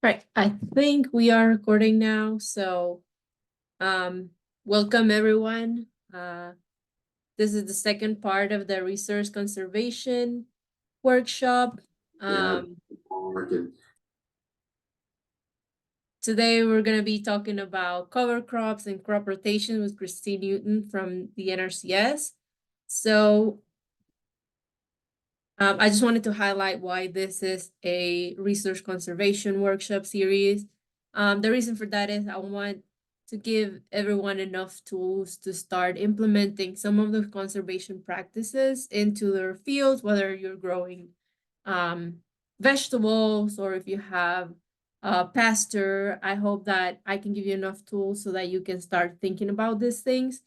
Right, I think we are recording now, so welcome everyone. This is the second part of the resource conservation workshop. Working. Today we're going to be talking about cover crops and crop rotation with Christine Newton from the NRCS. So I just wanted to highlight why this is a resource conservation workshop series. The reason for that is I want to give everyone enough tools to start implementing some of the conservation practices into their fields, whether you're growing vegetables or if you have pasture. I hope that I can give you enough tools so that you can start thinking about these things.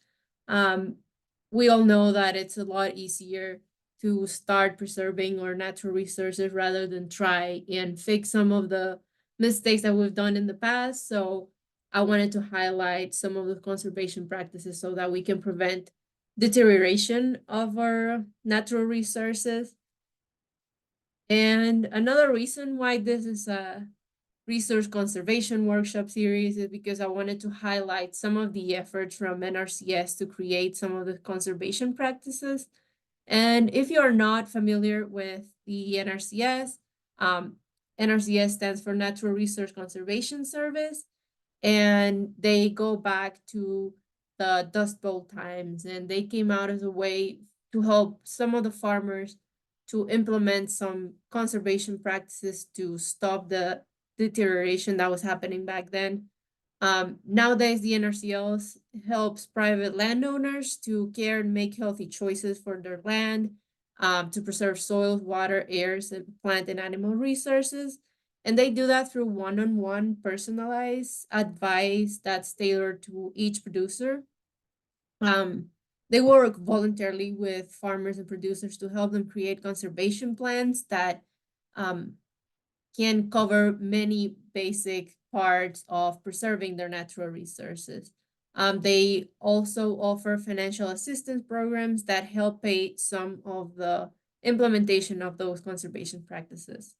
We all know that it's a lot easier to start preserving our natural resources rather than try and fix some of the mistakes that we've done in the past. So I wanted to highlight some of the conservation practices so that we can prevent deterioration of our natural resources. And another reason why this is a resource conservation workshop series is because I wanted to highlight some of the efforts from NRCS to create some of the conservation practices. And if you are not familiar with the NRCS, NRCS stands for Natural Resource Conservation Service, and they go back to the Dust Bowl times, and they came out as a way to help some of the farmers to implement some conservation practices to stop the deterioration that was happening back then. Nowadays, the NRCLs helps private landowners to care and make healthy choices for their land, to preserve soils, water, airs, and plant and animal resources. And they do that through one-on-one personalized advice that's tailored to each producer. Um, they work voluntarily with farmers and producers to help them create conservation plans that um, can cover many basic parts of preserving their natural resources. They also offer financial assistance programs that help pay some of the implementation of those conservation practices.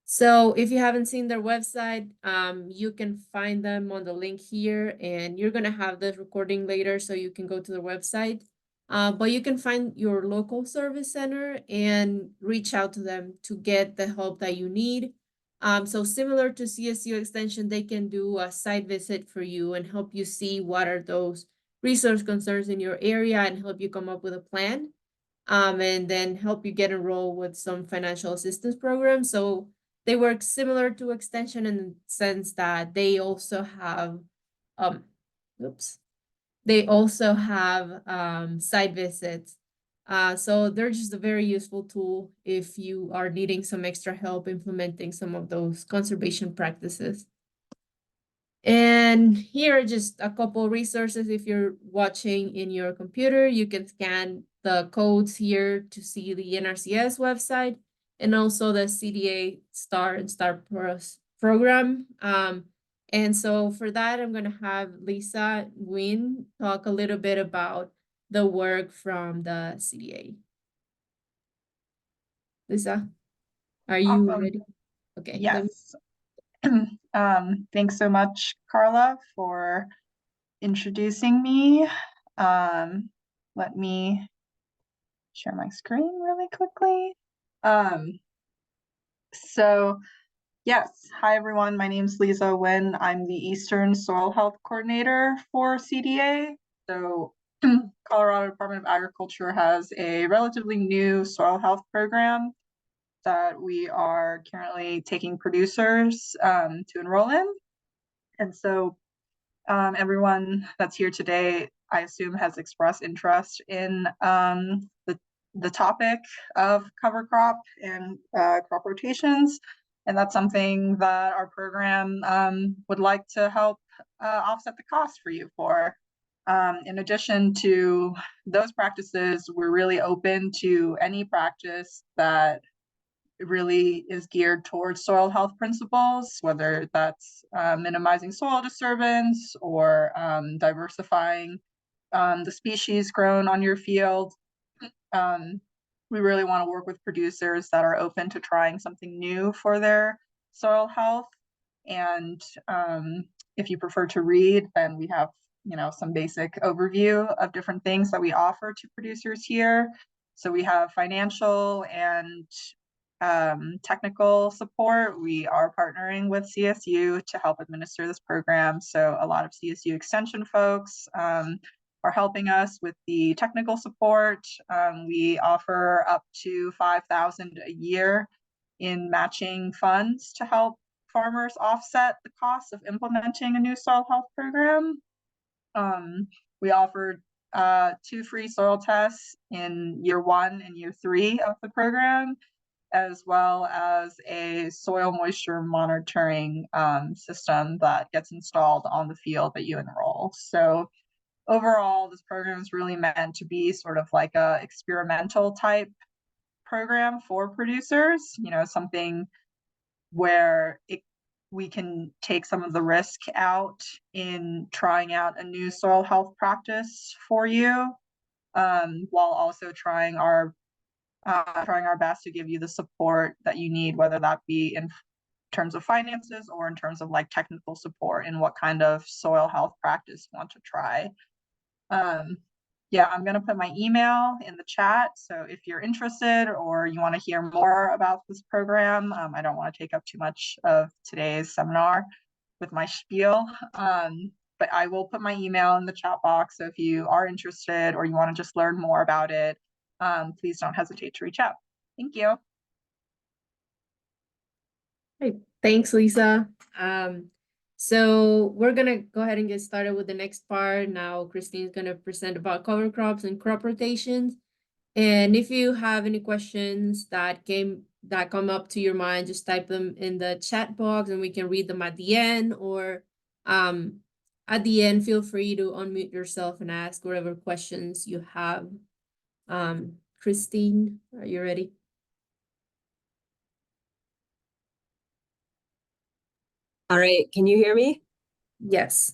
So if you haven't seen their website, you can find them on the link here, and you're gonna have this recording later, so you can go to their website. But you can find your local service center and reach out to them to get the help that you need. So similar to CSU Extension, they can do a site visit for you and help you see what are those resource concerns in your area and help you come up with a plan. And then help you get enrolled with some financial assistance programs. So they work similar to Extension in the sense that they also have, um, oops, they also have site visits. So they're just a very useful tool if you are needing some extra help implementing some of those conservation practices. And here are just a couple resources. If you're watching in your computer, you can scan the codes here to see the NRCS website and also the CDA STAR and STAR Plus program. And so for that, I'm going to have Lisa Nguyen talk a little bit about the work from the CDA. Lisa, are you Awesome. ready? Okay. Yes. Thanks so much, Carla, for introducing me. Let me share my screen really quickly. So yes, hi everyone. My name's Lisa Nguyen. I'm the Eastern Soil Health Coordinator for CDA. So Colorado Department of Agriculture has a relatively new soil health program that we are currently taking producers to enroll in. And so everyone that's here today, I assume, has expressed interest in the topic of cover crop and crop rotations. And that's something that our program would like to help offset the cost for you for. In addition to those practices, we're really open to any practice that really is geared towards soil health principles, whether that's minimizing soil disturbance or diversifying the species grown on your field. We really want to work with producers that are open to trying something new for their soil health. And if you prefer to read, then we have, some basic overview of different things that we offer to producers here. So we have financial and technical support. We are partnering with CSU to help administer this program. So a lot of CSU Extension folks are helping us with the technical support. We offer up to $5,000 a year in matching funds to help farmers offset the cost of implementing a new soil health program. We offered 2 free soil tests in year 1 and year 3 of the program, as well as a soil moisture monitoring system that gets installed on the field that you enroll. So overall, this program is really meant to be sort of like a experimental type program for producers, something where we can take some of the risk out in trying out a new soil health practice for you, while also trying our best to give you the support that you need, whether that be in terms of finances or in terms of like technical support in what kind of soil health practice you want to try. Yeah, I'm going to put my email in the chat. So if you're interested or you want to hear more about this program, I don't want to take up too much of today's seminar with my spiel, but I will put my email in the chat box. So if you are interested or you want to just learn more about it, please don't hesitate to reach out. Thank you. Hey, thanks, Lisa. So we're gonna go ahead and get started with the next part. Now, Christine's gonna present about cover crops and crop rotations. And if you have any questions that come up to your mind, just type them in the chat box and we can read them at the end, or at the end, feel free to unmute yourself and ask whatever questions you have. Christine, are you ready? All right, can you hear me? Yes.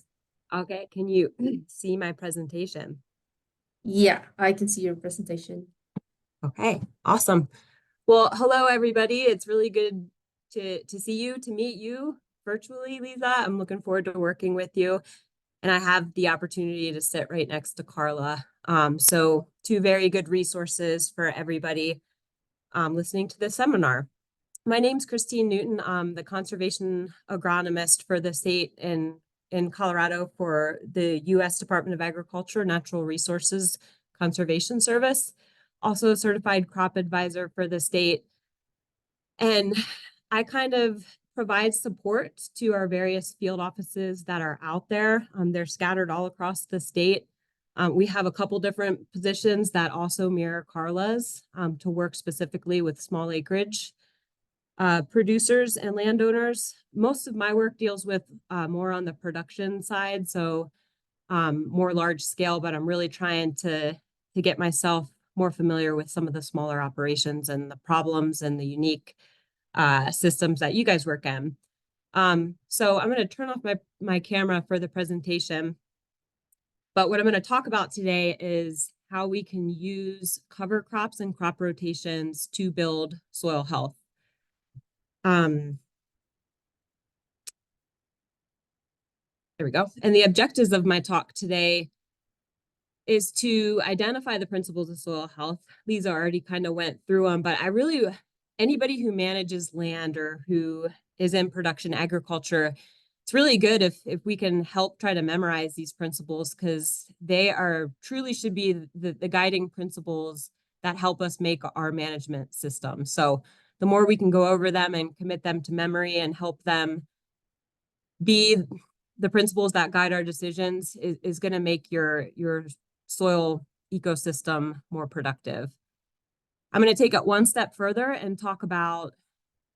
Okay, can you see my presentation? Yeah, I can see your presentation. Okay, awesome. Well, hello everybody. It's really good to see you, to meet you virtually, Lisa. I'm looking forward to working with you. And I have the opportunity to sit right next to Carla. So 2 very good resources for everybody listening to this seminar. My name's Christine Newton. I'm the conservation agronomist for the state in Colorado for the U.S. Department of Agriculture Natural Resources Conservation Service, also a certified crop advisor for the state. And I kind of provide support to our various field offices that are out there. They're scattered all across the state. We have a couple different positions that also mirror Carla's to work specifically with small acreage producers and landowners. Most of my work deals with more on the production side, so more large scale, but I'm really trying to get myself more familiar with some of the smaller operations and the problems and the unique systems that you guys work in. So I'm going to turn off my camera for the presentation, but what I'm going to talk about today is how we can use cover crops and crop rotations to build soil health. There we go. And the objectives of my talk today is to identify the principles of soil health. Lisa already kind of went through them, but anybody who manages land or who is in production agriculture, it's really good if we can help try to memorize these principles, because they truly should be the guiding principles that help us make our management system. So the more we can go over them and commit them to memory and help them be the principles that guide our decisions is going to make your soil ecosystem more productive. I'm going to take it one step further and talk about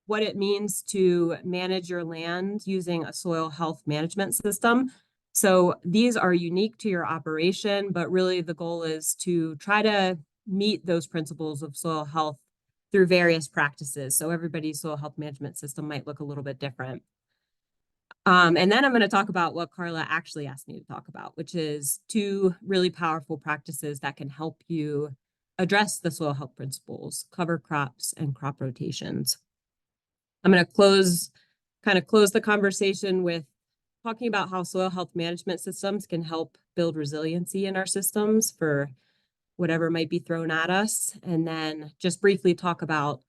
what it means to manage your land using a soil health management system. So these are unique to your operation, but really the goal is to try to meet those principles of soil health through various practices. So everybody's soil health management system might look a little bit different. And then I'm going to talk about what Carla actually asked me to talk about, which is 2 really powerful practices that can help you address the soil health principles: cover crops and crop rotations. I'm going to close kind of close the conversation with talking about how soil health management systems can help build resiliency in our systems for whatever might be thrown at us. And then just briefly talk about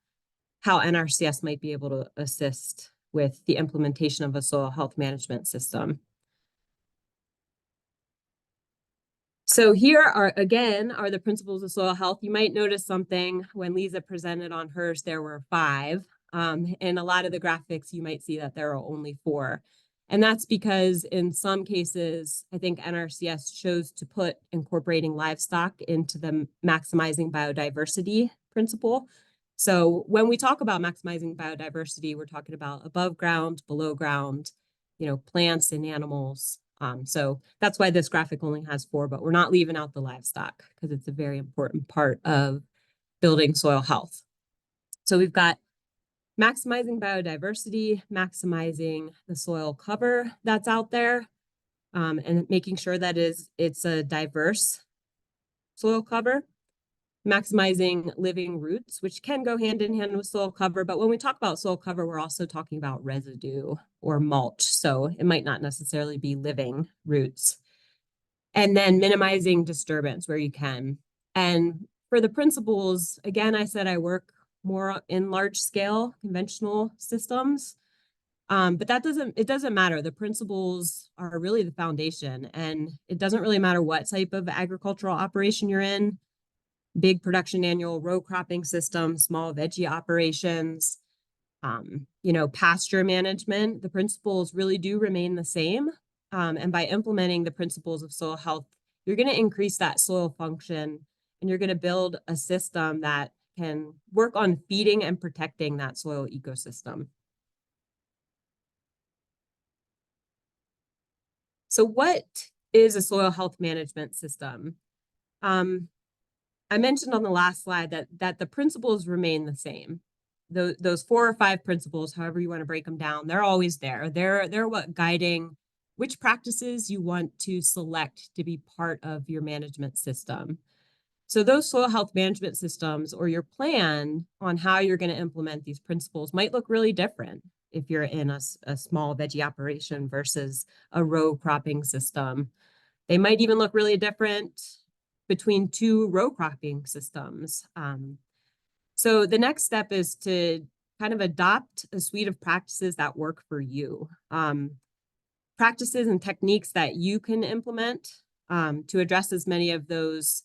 how NRCS might be able to assist with the implementation of a soil health management system. So here are, again, are the principles of soil health. You might notice something when Lisa presented on hers, there were 5. In a lot of the graphics, you might see that there are only 4. And that's because in some cases, I think NRCS chose to put incorporating livestock into the maximizing biodiversity principle. So when we talk about maximizing biodiversity, we're talking about above ground, below ground, plants and animals. So that's why this graphic only has 4, but we're not leaving out the livestock because it's a very important part of building soil health. So we've got maximizing biodiversity, maximizing the soil cover that's out there, and making sure that it's a diverse soil cover. Maximizing living roots, which can go hand in hand with soil cover. But when we talk about soil cover, we're also talking about residue or mulch. So it might not necessarily be living roots. And then minimizing disturbance where you can. And for the principles, again, I said I work more in large scale conventional systems. But it doesn't matter. The principles are really the foundation. And it doesn't really matter what type of agricultural operation you're in. Big production annual row cropping system, small veggie operations, pasture management, the principles really do remain the same. And by implementing the principles of soil health, you're going to increase that soil function and you're going to build a system that can work on feeding and protecting that soil ecosystem. So what is a soil health management system? I mentioned on the last slide that the principles remain the same. Those 4 or 5 principles, however you want to break them down, they're always there. They're what guiding which practices you want to select to be part of your management system. So those soil health management systems or your plan on how you're going to implement these principles might look really different if you're in a small veggie operation versus a row cropping system. They might even look really different between 2 row cropping systems. So the next step is to kind of adopt a suite of practices that work for you. Practices and techniques that you can implement to address as many of those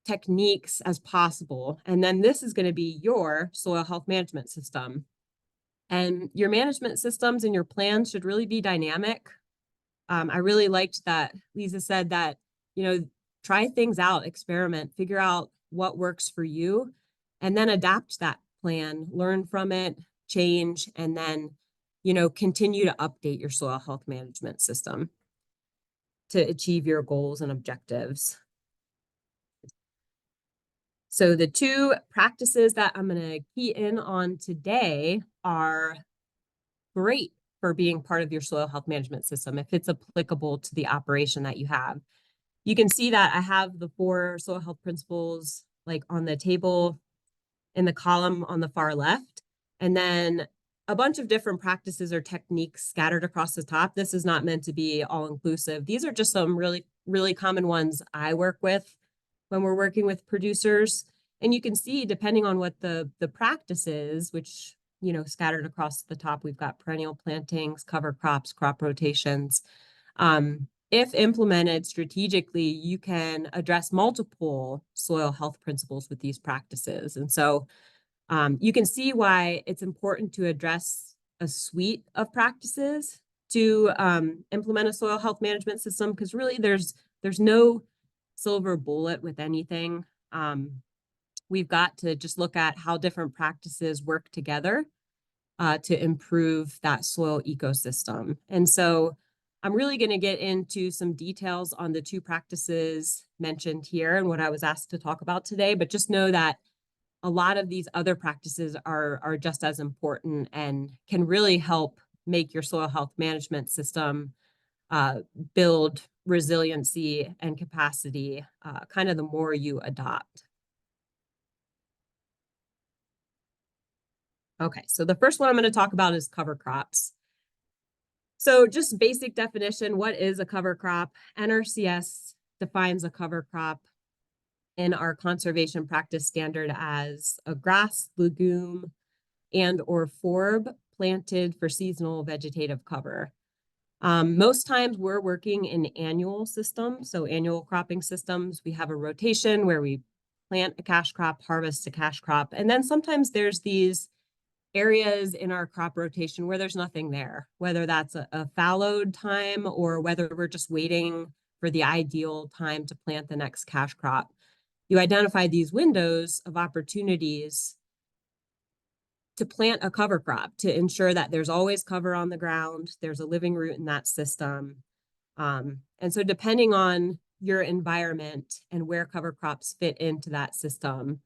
techniques as possible. And then this is going to be your soil health management system. And your management systems and your plans should really be dynamic. I really liked that Lisa said that, try things out, experiment, figure out what works for you, and then adapt that plan, learn from it, change, and then, continue to update your soil health management system to achieve your goals and objectives. So the 2 practices that I'm going to key in on today are great for being part of your soil health management system if it's applicable to the operation that you have. You can see that I have the 4 soil health principles like on the table in the column on the far left, and then a bunch of different practices or techniques scattered across the top. This is not meant to be all inclusive. These are just some really, really common ones I work with when we're working with producers. And you can see, depending on what the practice is, which, scattered across the top, we've got perennial plantings, cover crops, crop rotations. If implemented strategically, you can address multiple soil health principles with these practices. And so you can see why it's important to address a suite of practices to implement a soil health management system, because really there's no silver bullet with anything. We've got to just look at how different practices work together to improve that soil ecosystem. And so I'm really going to get into some details on the 2 practices mentioned here and what I was asked to talk about today, but just know that a lot of these other practices are just as important and can really help make your soil health management system build resiliency and capacity kind of the more you adopt. Okay, so the first one I'm going to talk about is cover crops. So just basic definition, what is a cover crop? NRCS defines a cover crop in our conservation practice standard as a grass, legume, and or forb planted for seasonal vegetative cover. Most times we're working in annual systems, so annual cropping systems. We have a rotation where we plant a cash crop, harvest a cash crop, and then sometimes there's these areas in our crop rotation where there's nothing there, whether that's a fallowed time or whether we're just waiting for the ideal time to plant the next cash crop. You identify these windows of opportunities to plant a cover crop to ensure that there's always cover on the ground, there's a living root in that system. And so depending on your environment and where cover crops fit into that system,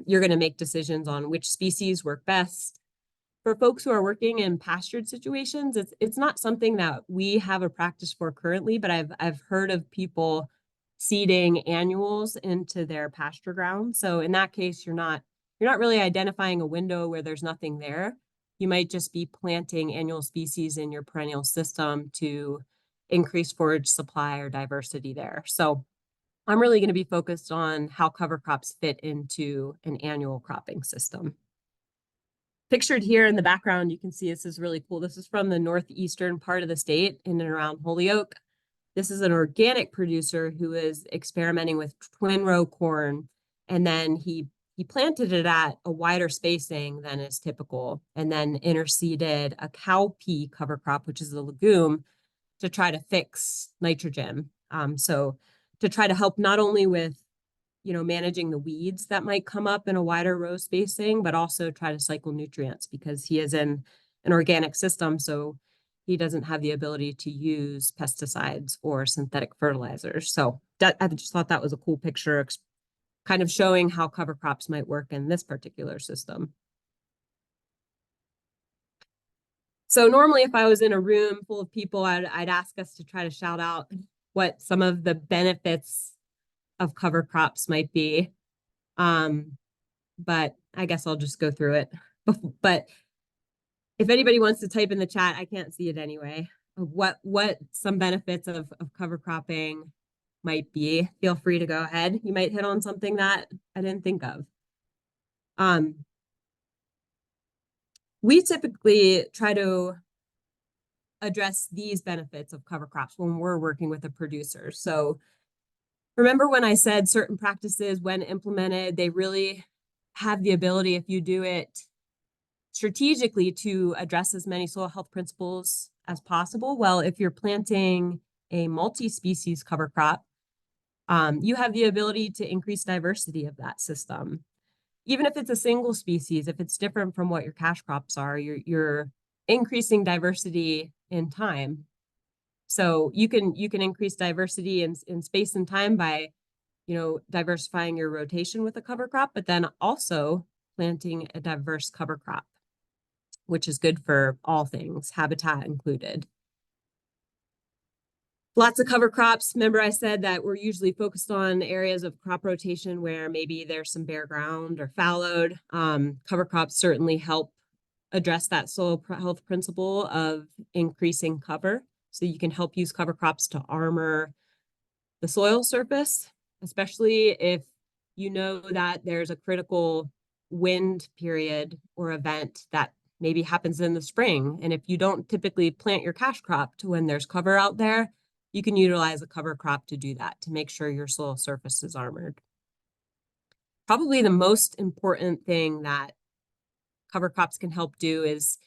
you're going to make decisions on which species work best. For folks who are working in pastured situations, it's not something that we have a practice for currently, but I've heard of people seeding annuals into their pasture ground. So in that case, you're not really identifying a window where there's nothing there. You might just be planting annual species in your perennial system to increase forage supply or diversity there. So I'm really going to be focused on how cover crops fit into an annual cropping system. Pictured here in the background, you can see this is really cool. This is from the northeastern part of the state in and around Holyoke. This is an organic producer who is experimenting with twin row corn, and then he planted it at a wider spacing than is typical, and then interseeded a cowpea cover crop, which is a legume, to try to fix nitrogen. So to try to help not only with managing the weeds that might come up in a wider row spacing, but also try to cycle nutrients because he is in an organic system. So he doesn't have the ability to use pesticides or synthetic fertilizers. So I just thought that was a cool picture, kind of showing how cover crops might work in this particular system. So normally if I was in a room full of people, I'd ask us to try to shout out what some of the benefits of cover crops might be. But I guess I'll just go through it. But if anybody wants to type in the chat, I can't see it anyway, of what some benefits of cover cropping might be, feel free to go ahead. You might hit on something that I didn't think of. We typically try to address these benefits of cover crops when we're working with a producer. So remember when I said certain practices, when implemented, they really have the ability, if you do it strategically, to address as many soil health principles as possible. Well, if you're planting a multi-species cover crop, you have the ability to increase diversity of that system. Even if it's a single species, if it's different from what your cash crops are, you're increasing diversity in time. So you can increase diversity in space and time by, diversifying your rotation with a cover crop, but then also planting a diverse cover crop, which is good for all things, habitat included. Lots of cover crops. Remember I said that we're usually focused on areas of crop rotation where maybe there's some bare ground or fallowed. Cover crops certainly help address that soil health principle of increasing cover. So you can help use cover crops to armor the soil surface, especially if you know that there's a critical wind period or event that maybe happens in the spring. And if you don't typically plant your cash crop to when there's cover out there, you can utilize a cover crop to do that, to make sure your soil surface is armored. Probably the most important thing that cover crops can help do is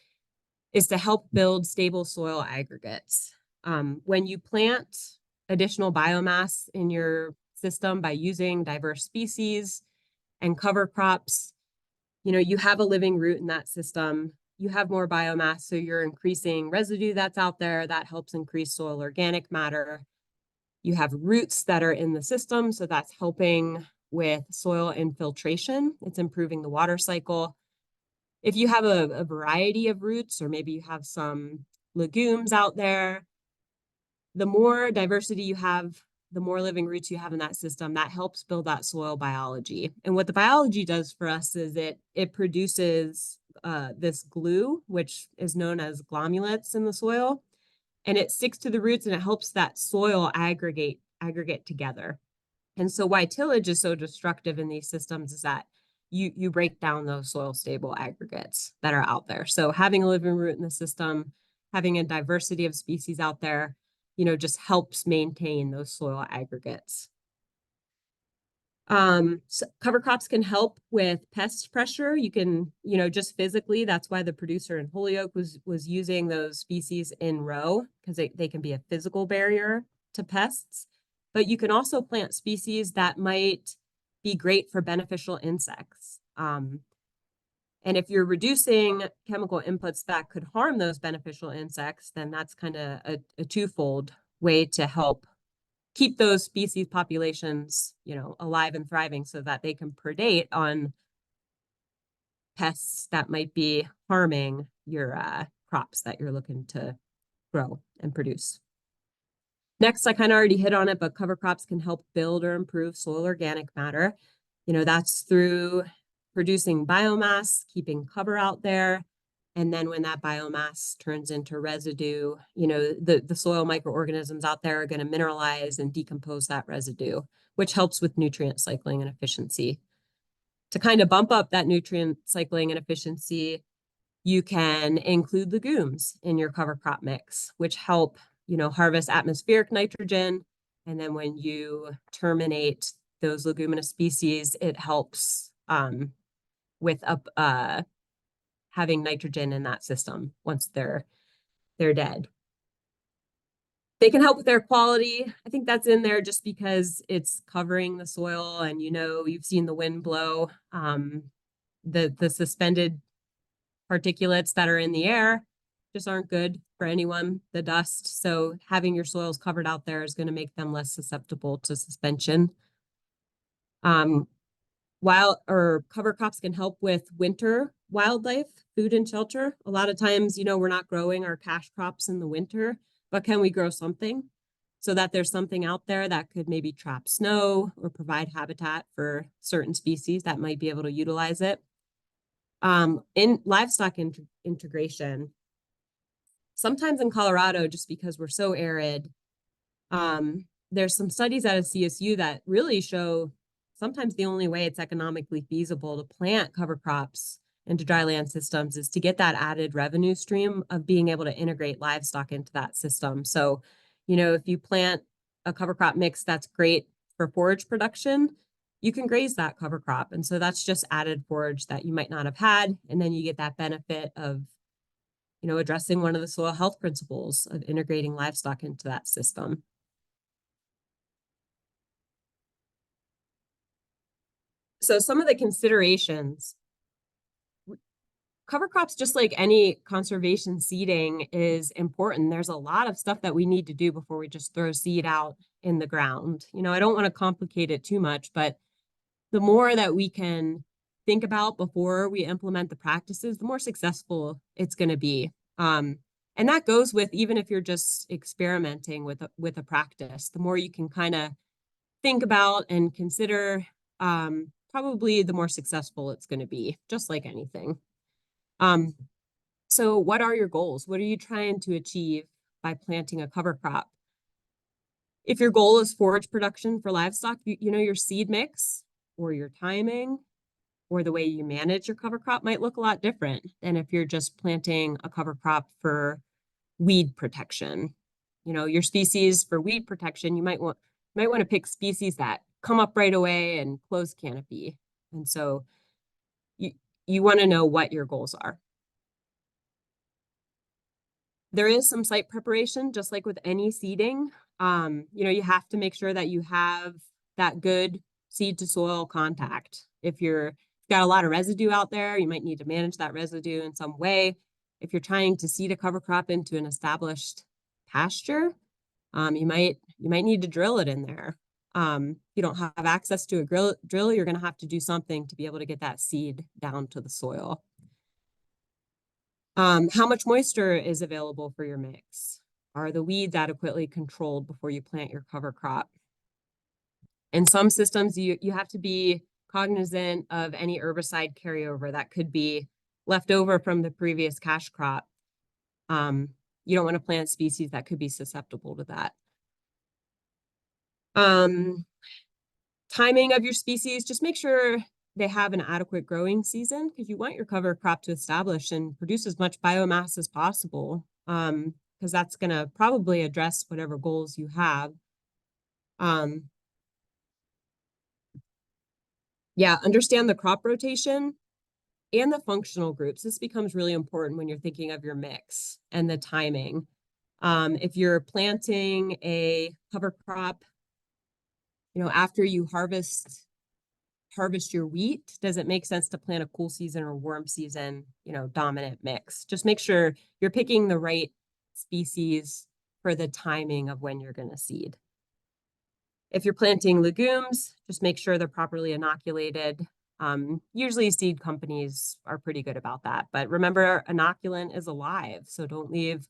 to help build stable soil aggregates. When you plant additional biomass in your system by using diverse species and cover crops, you have a living root in that system. You have more biomass, so you're increasing residue that's out there. That helps increase soil organic matter. You have roots that are in the system, so that's helping with soil infiltration. It's improving the water cycle. If you have a variety of roots, or maybe you have some legumes out there, the more diversity you have, the more living roots you have in that system, that helps build that soil biology. And what the biology does for us is it produces this glue, which is known as glomulates in the soil. and it sticks to the roots and it helps that soil aggregate together. And so why tillage is so destructive in these systems is that you break down those soil stable aggregates that are out there. So having a living root in the system, having a diversity of species out there, just helps maintain those soil aggregates. So cover crops can help with pest pressure. You can, just physically, that's why the producer in Holyoke was using those species in row, because they can be a physical barrier to pests. But you can also plant species that might be great for beneficial insects. And if you're reducing chemical inputs that could harm those beneficial insects, then that's kind of a twofold way to help keep those species populations, alive and thriving so that they can predate on pests that might be harming your crops that you're looking to grow and produce. Next, I kind of already hit on it, but cover crops can help build or improve soil organic matter. That's through producing biomass, keeping cover out there. And then when that biomass turns into residue, the soil microorganisms out there are going to mineralize and decompose that residue, which helps with nutrient cycling and efficiency. To kind of bump up that nutrient cycling and efficiency, you can include legumes in your cover crop mix, which help, harvest atmospheric nitrogen. And then when you terminate those leguminous species, it helps with having nitrogen in that system once they're dead. They can help with air quality. I think that's in there just because it's covering the soil, and you've seen the wind blow. The suspended particulates that are in the air just aren't good for anyone, the dust. So having your soils covered out there is going to make them less susceptible to suspension. Cover crops can help with winter wildlife, food and shelter. A lot of times, we're not growing our cash crops in the winter, but can we grow something so that there's something out there that could maybe trap snow or provide habitat for certain species that might be able to utilize it? In livestock integration, sometimes in Colorado, just because we're so arid, there's some studies out of CSU that really show sometimes the only way it's economically feasible to plant cover crops into dryland systems is to get that added revenue stream of being able to integrate livestock into that system. So, if you plant a cover crop mix that's great for forage production, you can graze that cover crop. And so that's just added forage that you might not have had. And then you get that benefit of, addressing one of the soil health principles of integrating livestock into that system. So some of the considerations, cover crops, just like any conservation seeding, is important. There's a lot of stuff that we need to do before we just throw seed out in the ground. I don't want to complicate it too much, but the more that we can think about before we implement the practices, the more successful it's going to be. And that goes with even if you're just experimenting with a practice, the more you can kind of think about and consider, probably the more successful it's going to be, just like anything. So what are your goals? What are you trying to achieve by planting a cover crop? If your goal is forage production for livestock, your seed mix or your timing or the way you manage your cover crop might look a lot different than if you're just planting a cover crop for weed protection. Your species for weed protection, you might want to pick species that come up right away and close canopy. And so you want to know what your goals are. There is some site preparation, just like with any seeding. You have to make sure that you have that good seed to soil contact. If you've got a lot of residue out there, you might need to manage that residue in some way. If you're trying to seed a cover crop into an established pasture, you might need to drill it in there. You don't have access to a drill, you're going to have to do something to be able to get that seed down to the soil. How much moisture is available for your mix? Are the weeds adequately controlled before you plant your cover crop? In some systems, you have to be cognizant of any herbicide carryover that could be left over from the previous cash crop. You don't want to plant species that could be susceptible to that. Timing of your species, just make sure they have an adequate growing season, because you want your cover crop to establish and produce as much biomass as possible, because that's going to probably address whatever goals you have. Yeah, understand the crop rotation and the functional groups. This becomes really important when you're thinking of your mix and the timing. If you're planting a cover crop, after you harvest your wheat, does it make sense to plant a cool season or warm season, dominant mix? Just make sure you're picking the right species for the timing of when you're going to seed. If you're planting legumes, just make sure they're properly inoculated. Usually seed companies are pretty good about that, but remember, inoculant is alive, so don't leave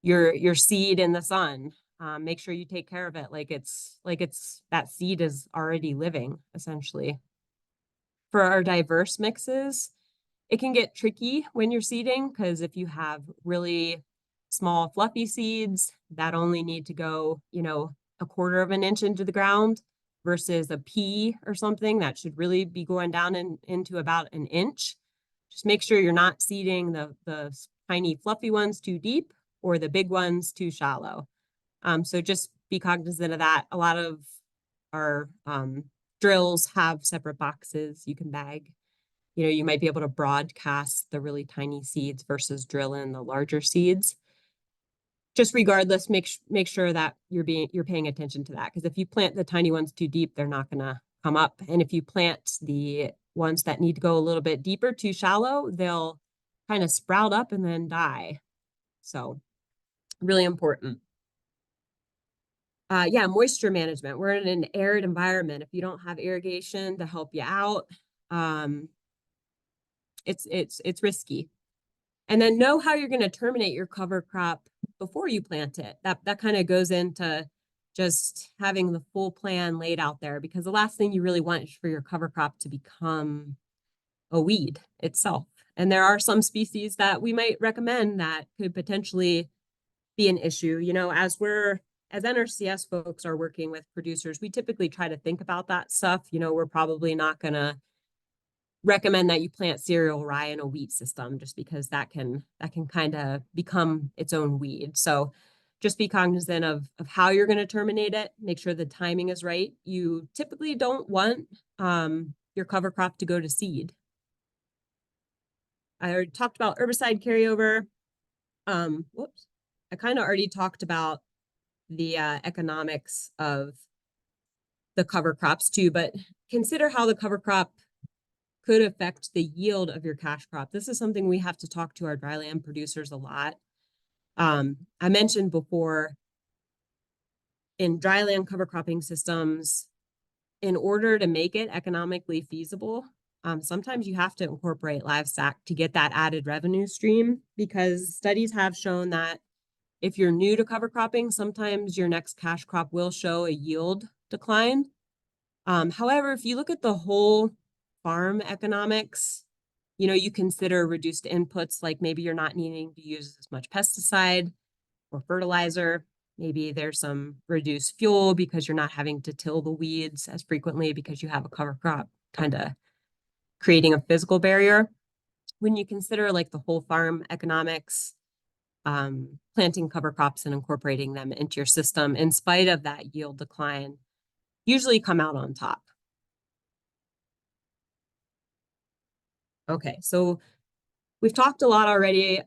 your seed in the sun. Make sure you take care of it like it's that seed is already living, essentially. For our diverse mixes, it can get tricky when you're seeding, because if you have really small fluffy seeds that only need to go, 1/4 of an inch into the ground, versus a pea or something that should really be going down into about an inch. Just make sure you're not seeding the tiny fluffy ones too deep or the big ones too shallow. So just be cognizant of that. A lot of our drills have separate boxes you can bag. You might be able to broadcast the really tiny seeds versus drill in the larger seeds. Just regardless, make sure that you're paying attention to that, because if you plant the tiny ones too deep, they're not going to come up. And if you plant the ones that need to go a little bit deeper too shallow, they'll kind of sprout up and then die. So really important. Yeah, moisture management. We're in an arid environment. If you don't have irrigation to help you out, it's risky. And then know how you're going to terminate your cover crop before you plant it. That kind of goes into just having the full plan laid out there, because the last thing you really want is for your cover crop to become a weed itself. And there are some species that we might recommend that could potentially be an issue. As NRCS folks are working with producers, we typically try to think about that stuff. We're probably not going to recommend that you plant cereal rye in a wheat system, just because that can kind of become its own weed. So just be cognizant of how you're going to terminate it. Make sure the timing is right. You typically don't want your cover crop to go to seed. I already talked about herbicide carryover. I kind of already talked about the economics of the cover crops too, but consider how the cover crop could affect the yield of your cash crop. This is something we have to talk to our dryland producers a lot. I mentioned before, in dryland cover cropping systems, in order to make it economically feasible, sometimes you have to incorporate livestock to get that added revenue stream, because studies have shown that if you're new to cover cropping, sometimes your next cash crop will show a yield decline. However, if you look at the whole farm economics, you consider reduced inputs, like maybe you're not needing to use as much pesticide or fertilizer. Maybe there's some reduced fuel because you're not having to till the weeds as frequently because you have a cover crop, kind of creating a physical barrier. When you consider like the whole farm economics, planting cover crops and incorporating them into your system, in spite of that yield decline, usually come out on top. Okay, so we've talked a lot already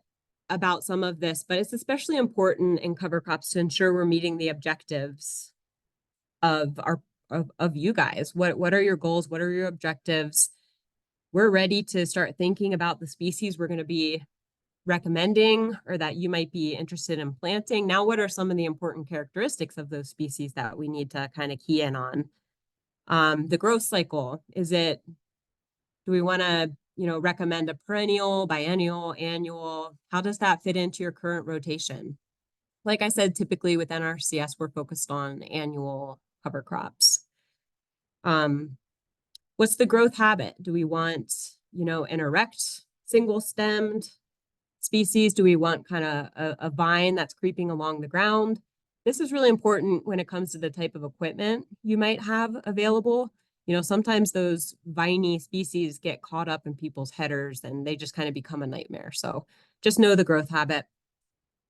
about some of this, but it's especially important in cover crops to ensure we're meeting the objectives of you guys. What are your goals? What are your objectives? We're ready to start thinking about the species we're going to be recommending or that you might be interested in planting. Now, what are some of the important characteristics of those species that we need to kind of key in on? The growth cycle, do we want to recommend a perennial, biennial, annual? How does that fit into your current rotation? Like I said, typically with NRCS, we're focused on annual cover crops. What's the growth habit? Do we want, an erect, single-stemmed species? Do we want kind of a vine that's creeping along the ground? This is really important when it comes to the type of equipment you might have available. You know, sometimes those viney species get caught up in people's headers and they just kind of become a nightmare. So just know the growth habit.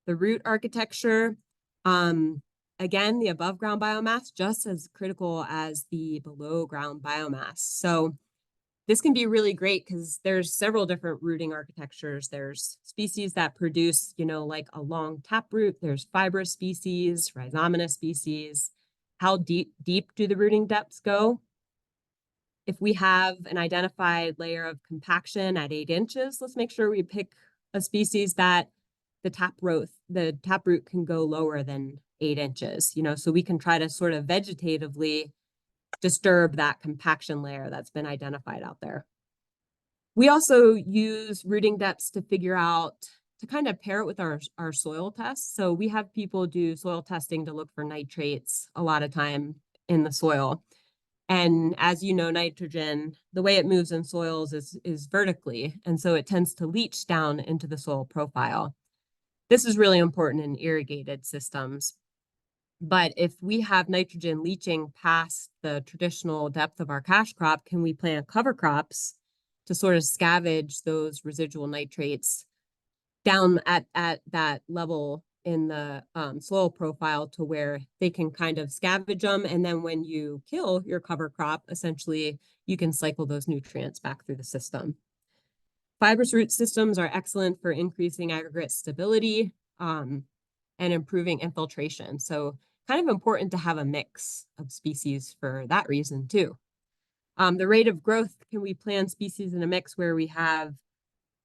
The root architecture, again, the above ground biomass, just as critical as the below ground biomass. So this can be really great because there's several different rooting architectures. There's species that produce, you know, like a long taproot. There's fibrous species, rhizomatous species. How deep do the rooting depths go? If we have an identified layer of compaction at 8 inches, let's make sure we pick a species that the taproot can go lower than 8 inches, you know, so we can try to sort of vegetatively disturb that compaction layer that's been identified out there. We also use rooting depths to figure out, to kind of pair it with our soil tests. So we have people do soil testing to look for nitrates a lot of time in the soil. And as you know, nitrogen, the way it moves in soils is vertically. And so it tends to leach down into the soil profile. This is really important in irrigated systems. But if we have nitrogen leaching past the traditional depth of our cash crop, can we plant cover crops to sort of scavenge those residual nitrates down at that level in the soil profile to where they can kind of scavenge them. And then when you kill your cover crop, essentially, you can cycle those nutrients back through the system. Fibrous root systems are excellent for increasing aggregate stability and improving infiltration. So kind of important to have a mix of species for that reason too. The rate of growth, can we plant species in a mix where we have,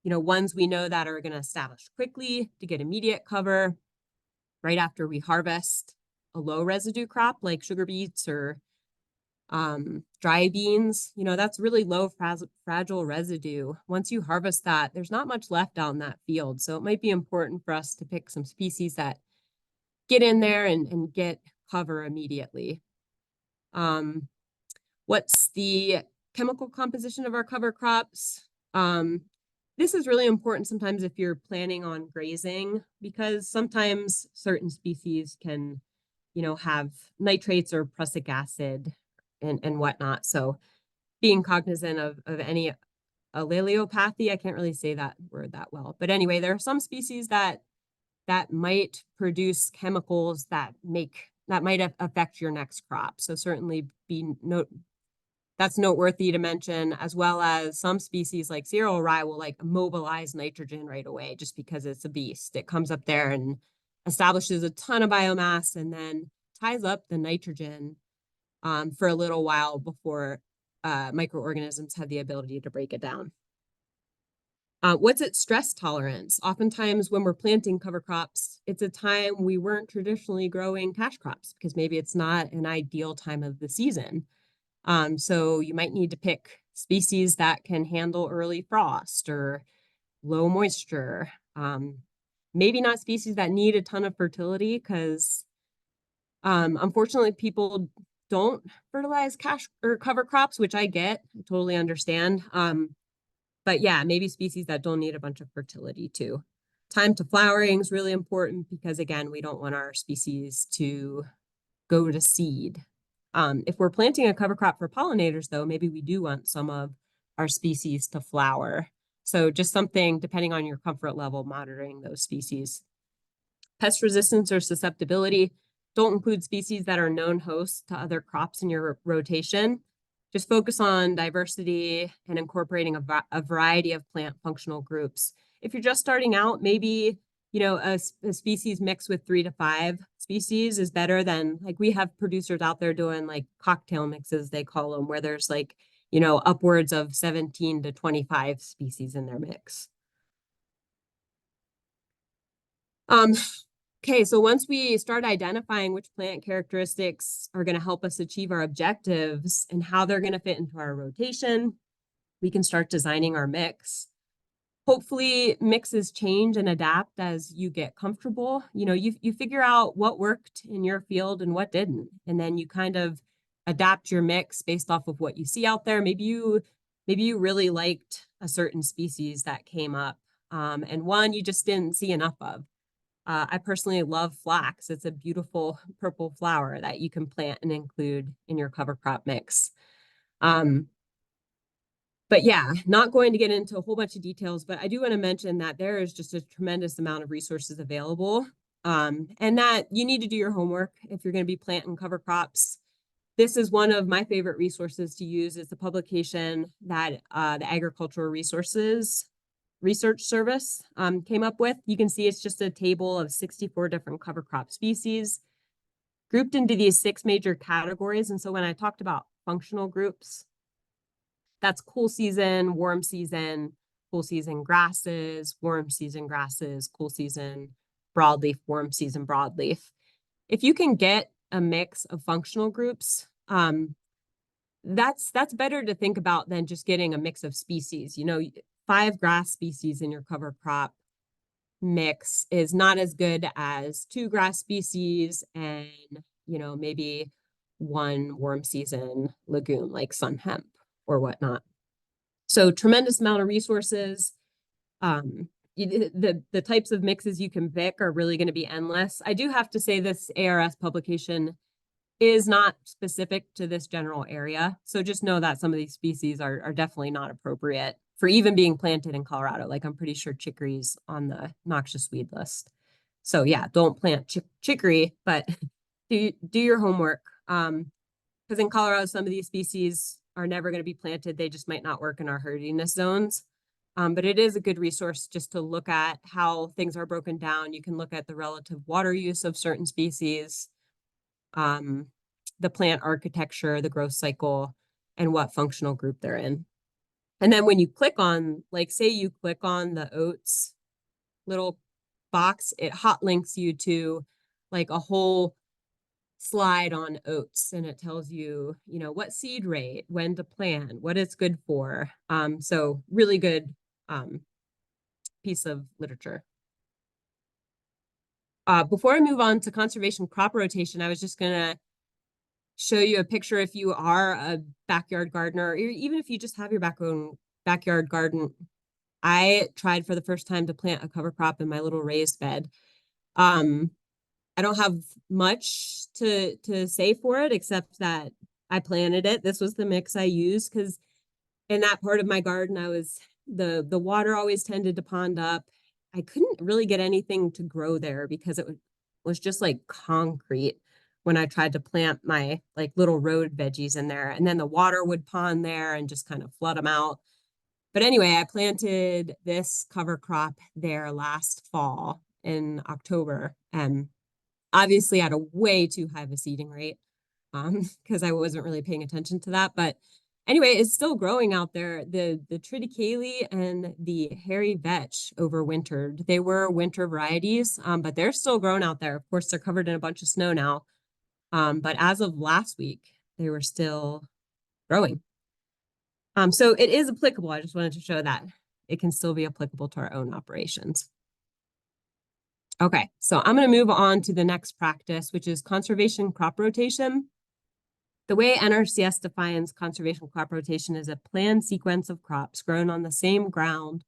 you know, ones we know that are going to establish quickly to get immediate cover right after we harvest a low residue crop like sugar beets or dry beans, you know, that's really low fragile residue. Once you harvest that, there's not much left out in that field. So it might be important for us to pick some species that get in there and get cover immediately. What's the chemical composition of our cover crops? This is really important sometimes if you're planning on grazing, because sometimes certain species can, you know, have nitrates or prussic acid and whatnot. So being cognizant of any allelopathy, I can't really say that word that well. But anyway, there are some species that might produce chemicals that might affect your next crop. So certainly that's noteworthy to mention, as well as some species like cereal rye will like mobilize nitrogen right away just because it's a beast. It comes up there and establishes a ton of biomass and then ties up the nitrogen for a little while before microorganisms have the ability to break it down. What's its stress tolerance? Oftentimes when we're planting cover crops, it's a time we weren't traditionally growing cash crops because maybe it's not an ideal time of the season. So you might need to pick species that can handle early frost or low moisture. Maybe not species that need a ton of fertility because unfortunately people don't fertilize cash or cover crops, which I get, I totally understand. But yeah, maybe species that don't need a bunch of fertility too. Time to flowering is really important because again, we don't want our species to go to seed. If we're planting a cover crop for pollinators though, maybe we do want some of our species to flower. So just something, depending on your comfort level, monitoring those species. Pest resistance or susceptibility, don't include species that are known hosts to other crops in your rotation. Just focus on diversity and incorporating a variety of plant functional groups. If you're just starting out, maybe, you know, a species mix with 3 to 5 species is better than, like, we have producers out there doing like cocktail mixes, they call them, where there's like, you know, upwards of 17 to 25 species in their mix. Okay, so once we start identifying which plant characteristics are going to help us achieve our objectives and how they're going to fit into our rotation, we can start designing our mix. Hopefully mixes change and adapt as you get comfortable. You know, you figure out what worked in your field and what didn't, and then you kind of adapt your mix based off of what you see out there. Maybe you really liked a certain species that came up and one you just didn't see enough of. I personally love flax. It's a beautiful purple flower that you can plant and include in your cover crop mix. But yeah, not going to get into a whole bunch of details, but I do want to mention that there is just a tremendous amount of resources available, and that you need to do your homework if you're going to be planting cover crops. This is one of my favorite resources to use. It's a publication that the Agricultural Resources Research Service came up with. You can see it's just a table of 64 different cover crop species grouped into these 6 major categories. And so when I talked about functional groups, that's cool season, warm season, cool season grasses, warm season grasses, cool season broadleaf, warm season broadleaf. If you can get a mix of functional groups, that's better to think about than just getting a mix of species. 5 grass species in your cover crop mix is not as good as 2 grass species and, maybe 1 warm season legume like sun hemp or whatnot. So tremendous amount of resources. The types of mixes you can pick are really going to be endless. I do have to say this ARS publication is not specific to this general area. So just know that some of these species are definitely not appropriate for even being planted in Colorado. Like I'm pretty sure chicory's on the noxious weed list. So yeah, don't plant chicory, but do your homework. Because in Colorado, some of these species are never going to be planted. They just might not work in our hardiness zones. But it is a good resource just to look at how things are broken down. You can look at the relative water use of certain species, the plant architecture, the growth cycle, and what functional group they're in. And then when you click on, like say you click on the oats little box, it hot links you to like a whole slide on oats, and it tells you, what seed rate, when to plant, what it's good for. So really good piece of literature. Before I move on to conservation crop rotation, I was just gonna show you a picture if you are a backyard gardener, or even if you just have your backyard garden. I tried for the first time to plant a cover crop in my little raised bed. I don't have much to say for it, except that I planted it. This was the mix I used because in that part of my garden, the water always tended to pond up. I couldn't really get anything to grow there because it was just like concrete when I tried to plant my like little road veggies in there. And then the water would pond there and just kind of flood them out. But anyway, I planted this cover crop there last fall in October, and obviously at a way too high of a seeding rate because I wasn't really paying attention to that. But anyway, it's still growing out there. The triticale and the hairy vetch overwintered. They were winter varieties, but they're still growing out there. Of course, they're covered in a bunch of snow now. But as of last week, they were still growing. So it is applicable. I just wanted to show that it can still be applicable to our own operations. Okay, so I'm going to move on to the next practice, which is conservation crop rotation. The way NRCS defines conservation crop rotation is a planned sequence of crops grown on the same ground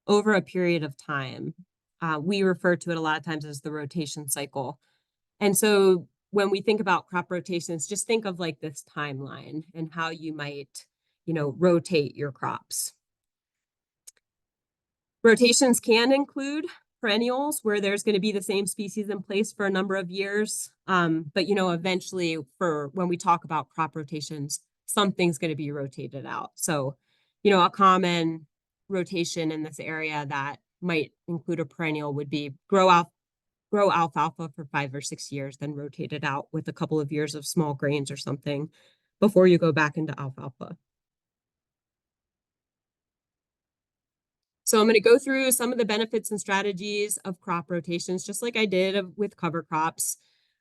over a period of time. We refer to it a lot of times as the rotation cycle. And so when we think about crop rotations, just think of like this timeline and how you might, rotate your crops. Rotations can include perennials where there's going to be the same species in place for a number of years. But, eventually for when we talk about crop rotations, something's going to be rotated out. So, a common rotation in this area that might include a perennial would be grow alfalfa for 5 or 6 years, then rotate it out with a couple of years of small grains or something before you go back into alfalfa. So I'm going to go through some of the benefits and strategies of crop rotations, just like I did with cover crops.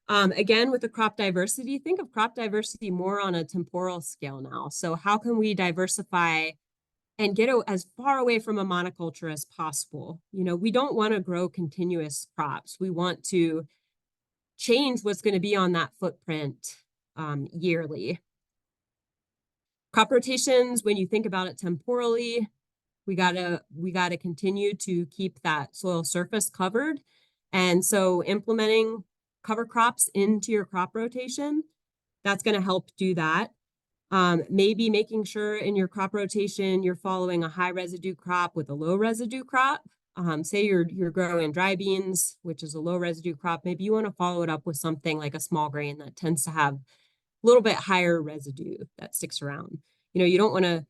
Again, with the crop diversity, think of crop diversity more on a temporal scale now. So how can we diversify and get as far away from a monoculture as possible? We don't want to grow continuous crops. We want to change what's going to be on that footprint yearly. Crop rotations, when you think about it temporally, We gotta continue to keep that soil surface covered. And so implementing cover crops into your crop rotation, that's going to help do that. Maybe making sure in your crop rotation, you're following a high residue crop with a low residue crop. Say you're growing dry beans, which is a low residue crop. Maybe you want to follow it up with something like a small grain that tends to have a little bit higher residue that sticks around. You don't want to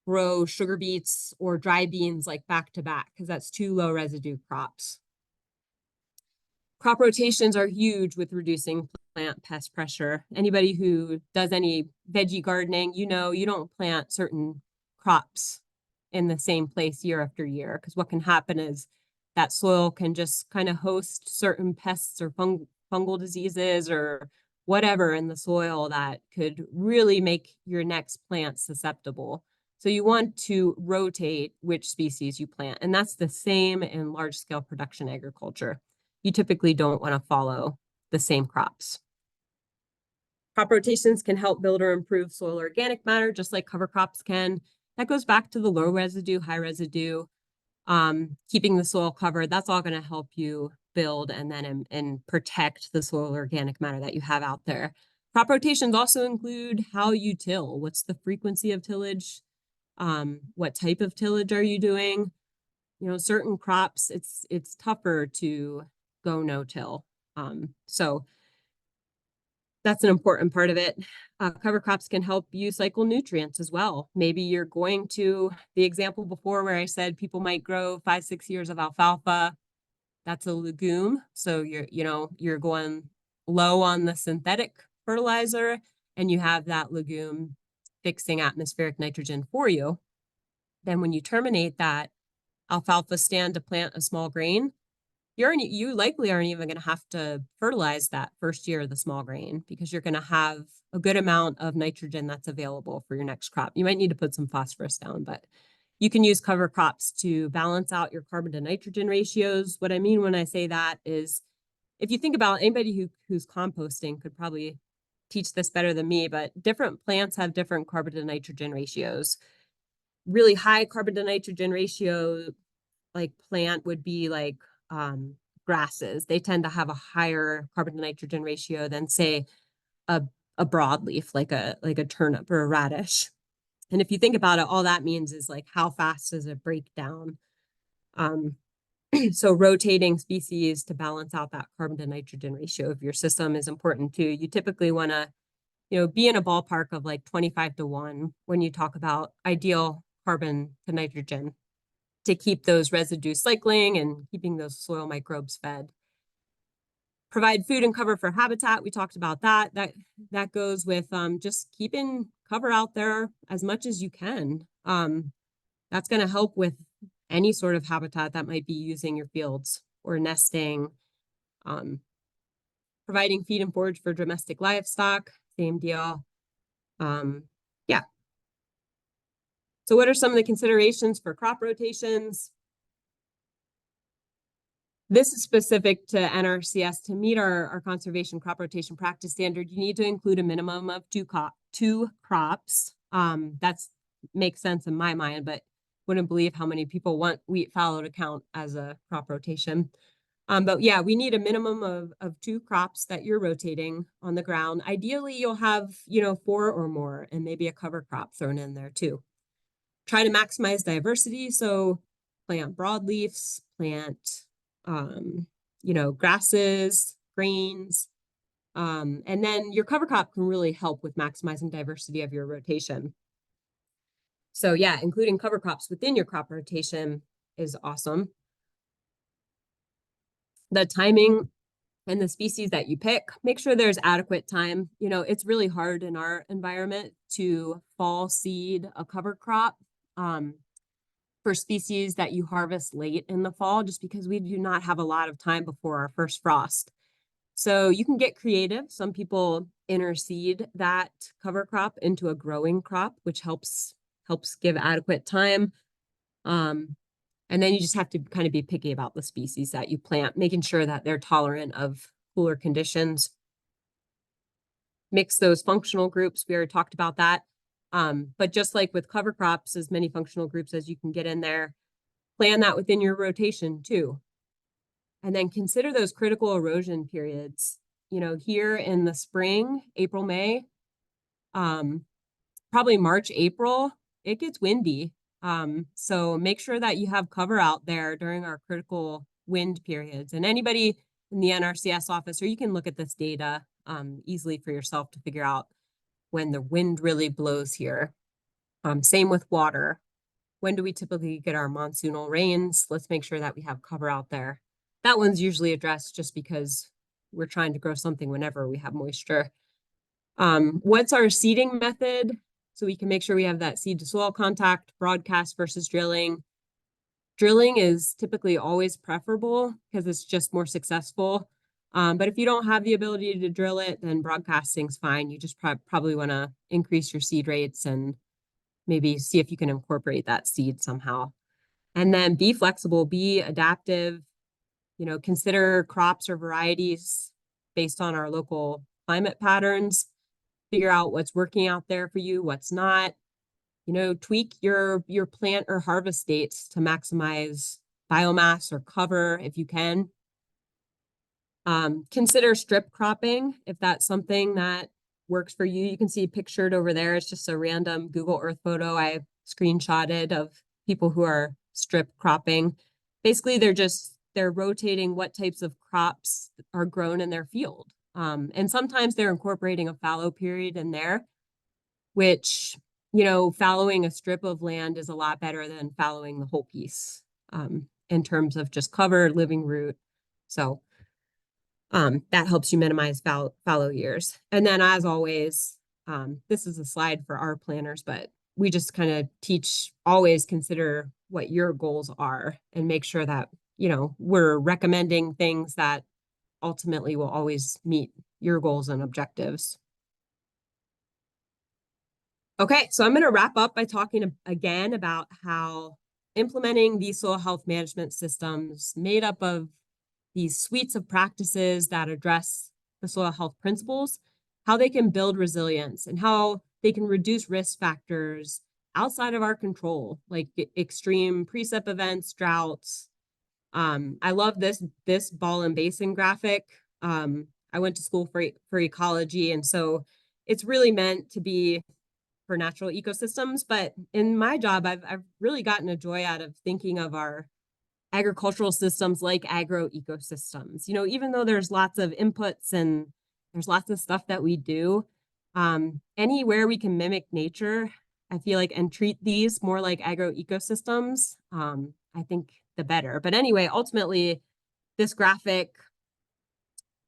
grow sugar beets or dry beans like back to back because that's too low residue crops. Crop rotations are huge with reducing plant pest pressure. Anybody who does any veggie gardening, you don't plant certain crops in the same place year after year, because what can happen is that soil can just kind of host certain pests or fungal diseases or whatever in the soil that could really make your next plant susceptible. So you want to rotate which species you plant, and that's the same in large scale production agriculture. You typically don't want to follow the same crops. Crop rotations can help build or improve soil organic matter, just like cover crops can. That goes back to the low residue, high residue, keeping the soil covered. That's all going to help you build and then and protect the soil organic matter that you have out there. Crop rotations also include how you till. What's the frequency of tillage? What type of tillage are you doing? Certain crops, it's tougher to go no-till. So that's an important part of it. Cover crops can help you cycle nutrients as well. Maybe you're going to, the example before where I said people might grow 5-6 years of alfalfa. That's a legume. So you're going low on the synthetic fertilizer, and you have that legume fixing atmospheric nitrogen for you. Then when you terminate that alfalfa stand to plant a small grain, you likely aren't even going to have to fertilize that first year of the small grain, because you're going to have a good amount of nitrogen that's available for your next crop. You might need to put some phosphorus down, but you can use cover crops to balance out your carbon to nitrogen ratios. What I mean when I say that is, if you think about anybody who's composting could probably teach this better than me, but different plants have different carbon to nitrogen ratios. Really high carbon to nitrogen ratio, like plant would be like grasses. They tend to have a higher carbon to nitrogen ratio than, say, a broadleaf like a turnip or a radish. And if you think about it, all that means is like, how fast does it break down? So rotating species to balance out that carbon to nitrogen ratio of your system is important too. You typically want to, be in a ballpark of like 25-1 when you talk about ideal carbon to nitrogen, to keep those residues cycling and keeping those soil microbes fed. Provide food and cover for habitat. We talked about that. That goes with just keeping cover out there as much as you can. That's going to help with any sort of habitat that might be using your fields or nesting. Providing feed and forage for domestic livestock, same deal. Yeah. So what are some of the considerations for crop rotations? This is specific to NRCS. To meet our conservation crop rotation practice standard, you need to include a minimum of two crops. That makes sense in my mind, but wouldn't believe how many people want wheat fallow to count as a crop rotation. But yeah, we need a minimum of 2 crops that you're rotating on the ground. Ideally, you'll have, 4 or more, and maybe a cover crop thrown in there too. Try to maximize diversity. So plant broadleafs, plant, grasses, grains. And then your cover crop can really help with maximizing diversity of your rotation. So yeah, including cover crops within your crop rotation is awesome. The timing and the species that you pick, make sure there's adequate time. It's really hard in our environment to fall seed a cover crop for species that you harvest late in the fall, just because we do not have a lot of time before our first frost. So you can get creative. Some people interseed that cover crop into a growing crop, which helps give adequate time. And then you just have to kind of be picky about the species that you plant, making sure that they're tolerant of cooler conditions. Mix those functional groups. We already talked about that. But just like with cover crops, as many functional groups as you can get in there, plan that within your rotation too. And then consider those critical erosion periods. Here in the spring, April, May, probably March, April, it gets windy. So make sure that you have cover out there during our critical wind periods. And anybody in the NRCS office, or you can look at this data easily for yourself to figure out when the wind really blows here. Same with water. When do we typically get our monsoonal rains? Let's make sure that we have cover out there. That one's usually addressed just because we're trying to grow something whenever we have moisture. What's our seeding method? So we can make sure we have that seed to soil contact, broadcast versus drilling. Drilling is typically always preferable because it's just more successful. But if you don't have the ability to drill it, then broadcasting's fine. You just probably want to increase your seed rates and maybe see if you can incorporate that seed somehow. And then be flexible, be adaptive, consider crops or varieties based on our local climate patterns, figure out what's working out there for you, what's not, tweak your plant or harvest dates to maximize biomass or cover if you can. Consider strip cropping if that's something that works for you. You can see pictured over there. It's just a random Google Earth photo I screenshotted of people who are strip cropping. Basically, they're rotating what types of crops are grown in their field. And sometimes they're incorporating a fallow period in there, which, fallowing a strip of land is a lot better than fallowing the whole piece in terms of just cover, living root. So that helps you minimize fallow years. And then as always, this is a slide for our planners, but we just kind of always consider what your goals are and make sure that, we're recommending things that ultimately will always meet your goals and objectives. Okay, so I'm going to wrap up by talking again about how implementing these soil health management systems made up of these suites of practices that address the soil health principles, how they can build resilience and how they can reduce risk factors outside of our control, like extreme precip events, droughts. I love this ball and basin graphic. I went to school for ecology, and so it's really meant to be for natural ecosystems. But in my job, I've really gotten a joy out of thinking of our agricultural systems like agro ecosystems. Even though there's lots of inputs and there's lots of stuff that we do, anywhere we can mimic nature, I feel like, and treat these more like agro ecosystems, I think the better. But anyway, ultimately, this graphic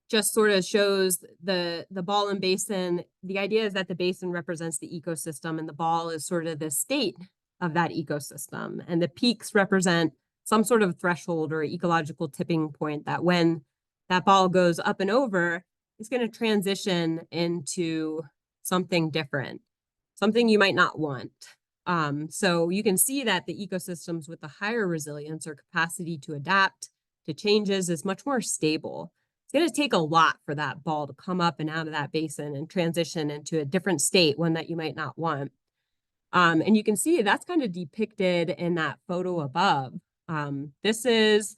just sort of shows the ball and basin. The idea is that the basin represents the ecosystem and the ball is sort of the state of that ecosystem. And the peaks represent some sort of threshold or ecological tipping point that when that ball goes up and over, it's going to transition into something different, something you might not want. So you can see that the ecosystems with the higher resilience or capacity to adapt to changes is much more stable. It's going to take a lot for that ball to come up and out of that basin and transition into a different state, one that you might not want. And you can see that's kind of depicted in that photo above. This is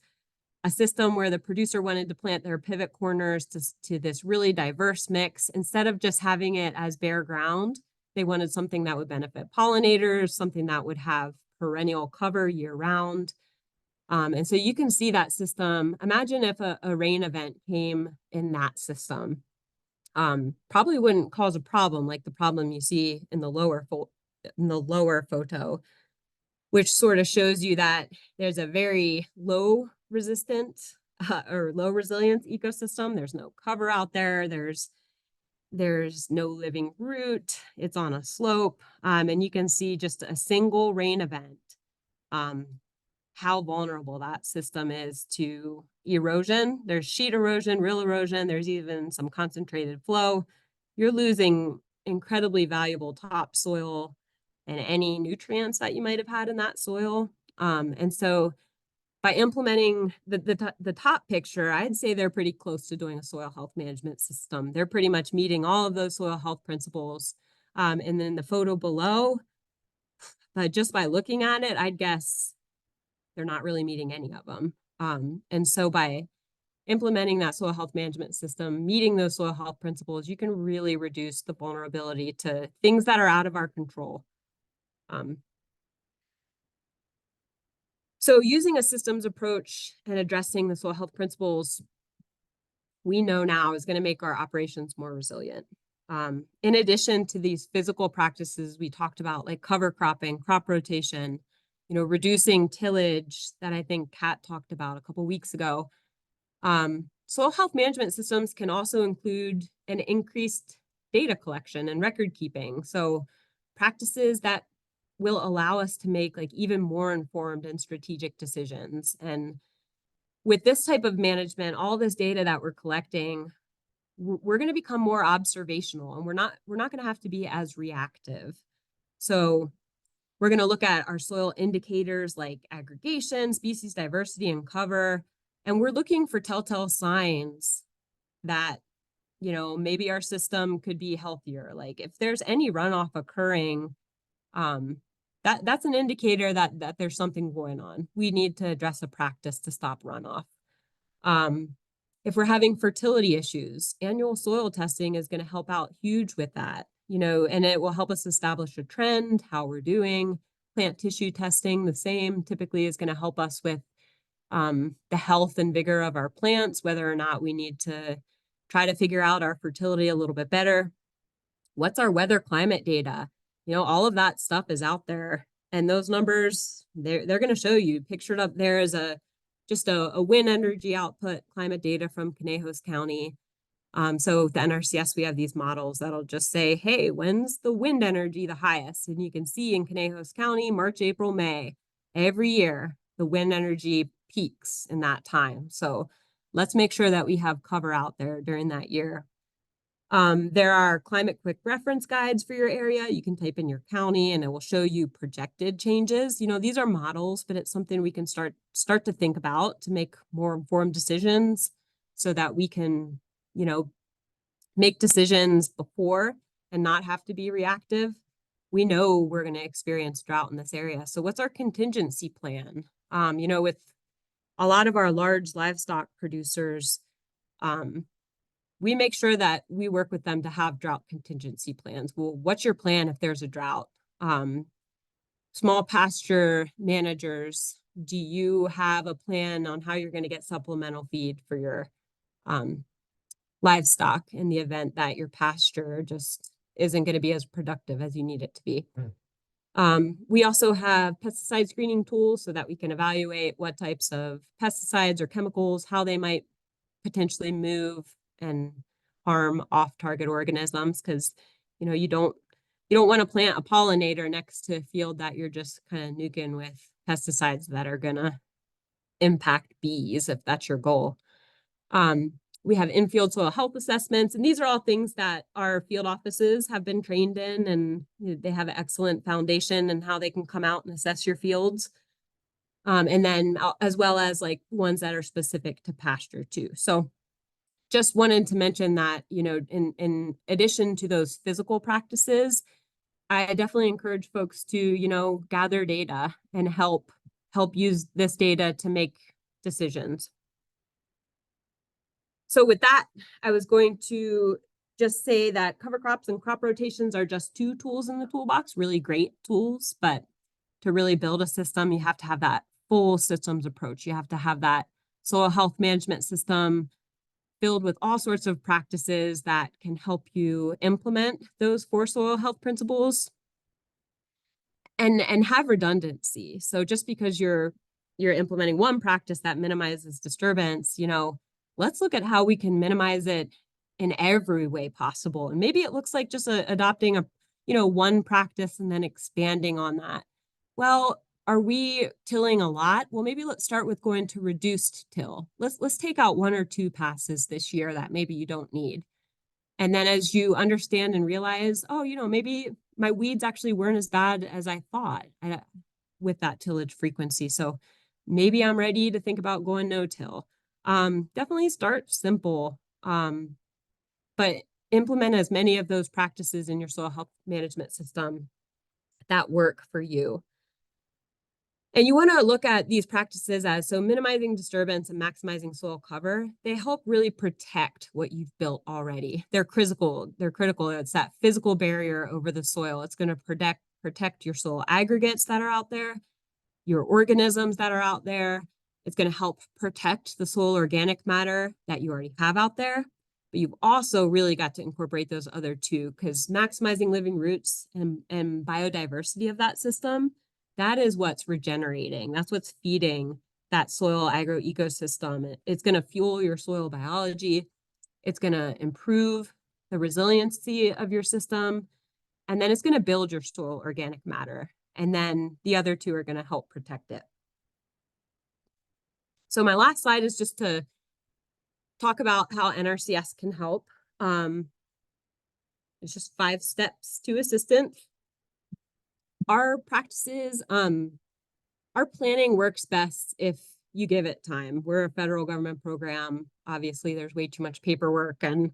a system where the producer wanted to plant their pivot corners to this really diverse mix. Instead of just having it as bare ground, they wanted something that would benefit pollinators, something that would have perennial cover year round. And so you can see that system. Imagine if a rain event came in that system. Probably wouldn't cause a problem like the problem you see in the lower photo, which sort of shows you that there's a very low resistant or low resilience ecosystem. There's no cover out there. There's no living root. It's on a slope. And you can see just a single rain event, how vulnerable that system is to erosion. There's sheet erosion, real erosion. There's even some concentrated flow. You're losing incredibly valuable topsoil and any nutrients that you might have had in that soil. And so by implementing the top picture, I'd say they're pretty close to doing a soil health management system. They're pretty much meeting all of those soil health principles. And then the photo below, but just by looking at it, I'd guess they're not really meeting any of them. And so by implementing that soil health management system, meeting those soil health principles, you can really reduce the vulnerability to things that are out of our control. So using a systems approach and addressing the soil health principles, we know now is going to make our operations more resilient. In addition to these physical practices we talked about, like cover cropping, crop rotation, reducing tillage that I think Kat talked about a couple weeks ago. Soil health management systems can also include an increased data collection and record keeping. So practices that will allow us to make like even more informed and strategic decisions. And with this type of management, all this data that we're collecting, we're going to become more observational, and we're not going to have to be as reactive. So we're going to look at our soil indicators like aggregation, species diversity, and cover. And we're looking for telltale signs that, maybe our system could be healthier. Like if there's any runoff occurring, that's an indicator that there's something going on. We need to address a practice to stop runoff. If we're having fertility issues, annual soil testing is going to help out huge with that, and it will help us establish a trend, how we're doing. Plant tissue testing, the same, typically is going to help us with the health and vigor of our plants, whether or not we need to try to figure out our fertility a little bit better. What's our weather climate data? All of that stuff is out there. And those numbers, they're going to show you. Pictured up there is just a wind energy output climate data from Conejos County. So with the NRCS, we have these models that'll just say, hey, when's the wind energy the highest? And you can see in Conejos County, March, April, May, every year, the wind energy peaks in that time. So let's make sure that we have cover out there during that year. There are climate quick reference guides for your area. You can type in your county and it will show you projected changes. These are models, but it's something we can start to think about to make more informed decisions so that we can, make decisions before and not have to be reactive. We know we're going to experience drought in this area. So what's our contingency plan? With a lot of our large livestock producers, we make sure that we work with them to have drought contingency plans. Well, what's your plan if there's a drought? Small pasture managers, do you have a plan on how you're going to get supplemental feed for your livestock in the event that your pasture just isn't going to be as productive as you need it to be? We also have pesticide screening tools so that we can evaluate what types of pesticides or chemicals, how they might potentially move and harm off-target organisms, because you don't want to plant a pollinator next to a field that you're just kind of nuking with pesticides that are going to impact bees if that's your goal. We have in-field soil health assessments, and these are all things that our field offices have been trained in, and they have an excellent foundation in how they can come out and assess your fields. And then as well as like ones that are specific to pasture too. So just wanted to mention that, in addition to those physical practices, I definitely encourage folks to, gather data and help use this data to make decisions. So with that, I was going to just say that cover crops and crop rotations are just two tools in the toolbox, really great tools, but to really build a system, you have to have that full systems approach. You have to have that soil health management system filled with all sorts of practices that can help you implement those 4 soil health principles and have redundancy. So just because you're implementing one practice that minimizes disturbance, let's look at how we can minimize it in every way possible. And maybe it looks like just adopting one practice and then expanding on that. Well, are we tilling a lot? Well, maybe let's start with going to reduced till. Let's take out 1 or 2 passes this year that maybe you don't need. And then as you understand and realize, oh, maybe my weeds actually weren't as bad as I thought with that tillage frequency. So maybe I'm ready to think about going no-till. Definitely start simple. But implement as many of those practices in your soil health management system that work for you. And you want to look at these practices as so minimizing disturbance and maximizing soil cover. They help really protect what you've built already. They're critical. It's that physical barrier over the soil. It's going to protect your soil aggregates that are out there, your organisms that are out there. It's going to help protect the soil organic matter that you already have out there. But you've also really got to incorporate those other two, because maximizing living roots and biodiversity of that system, that is what's regenerating. That's what's feeding that soil agroecosystem. It's going to fuel your soil biology. It's going to improve the resiliency of your system. And then it's going to build your soil organic matter. And then the other two are going to help protect it. So my last slide is just to talk about how NRCS can help. It's just 5 steps to assistance. Our practices, our planning works best if you give it time. We're a federal government program. Obviously, there's way too much paperwork and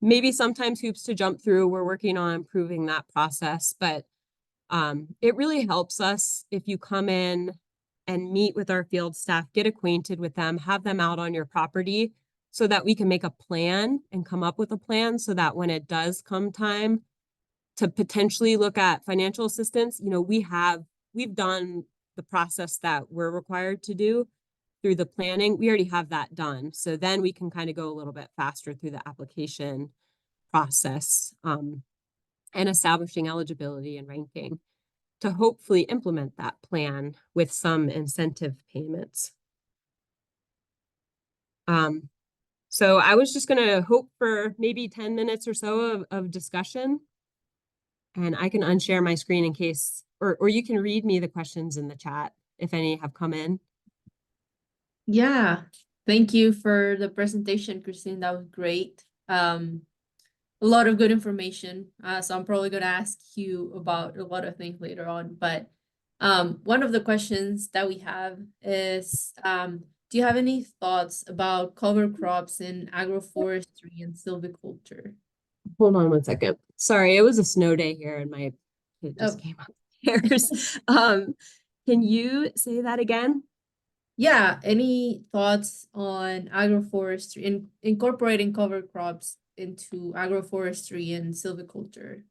maybe sometimes hoops to jump through. We're working on improving that process, but it really helps us if you come in and meet with our field staff, get acquainted with them, have them out on your property so that we can make a plan and come up with a plan so that when it does come time to potentially look at financial assistance, you know, we've done the process that we're required to do through the planning. We already have that done. So then we can kind of go a little bit faster through the application process and establishing eligibility and ranking to hopefully implement that plan with some incentive payments. So I was just going to hope for maybe 10 minutes or so of discussion. And I can unshare my screen in case, or you can read me the questions in the chat if any have come in. Yeah, thank you for the presentation, Christine. That was great. A lot of good information. So I'm probably going to ask you about a lot of things later on. But one of the questions that we have is, do you have any thoughts about cover crops in agroforestry and silviculture? Hold on one second. Sorry, it was a snow day here and my kid just came upstairs. Can you say that again? Yeah, any thoughts on agroforestry and incorporating cover crops into agroforestry and silviculture?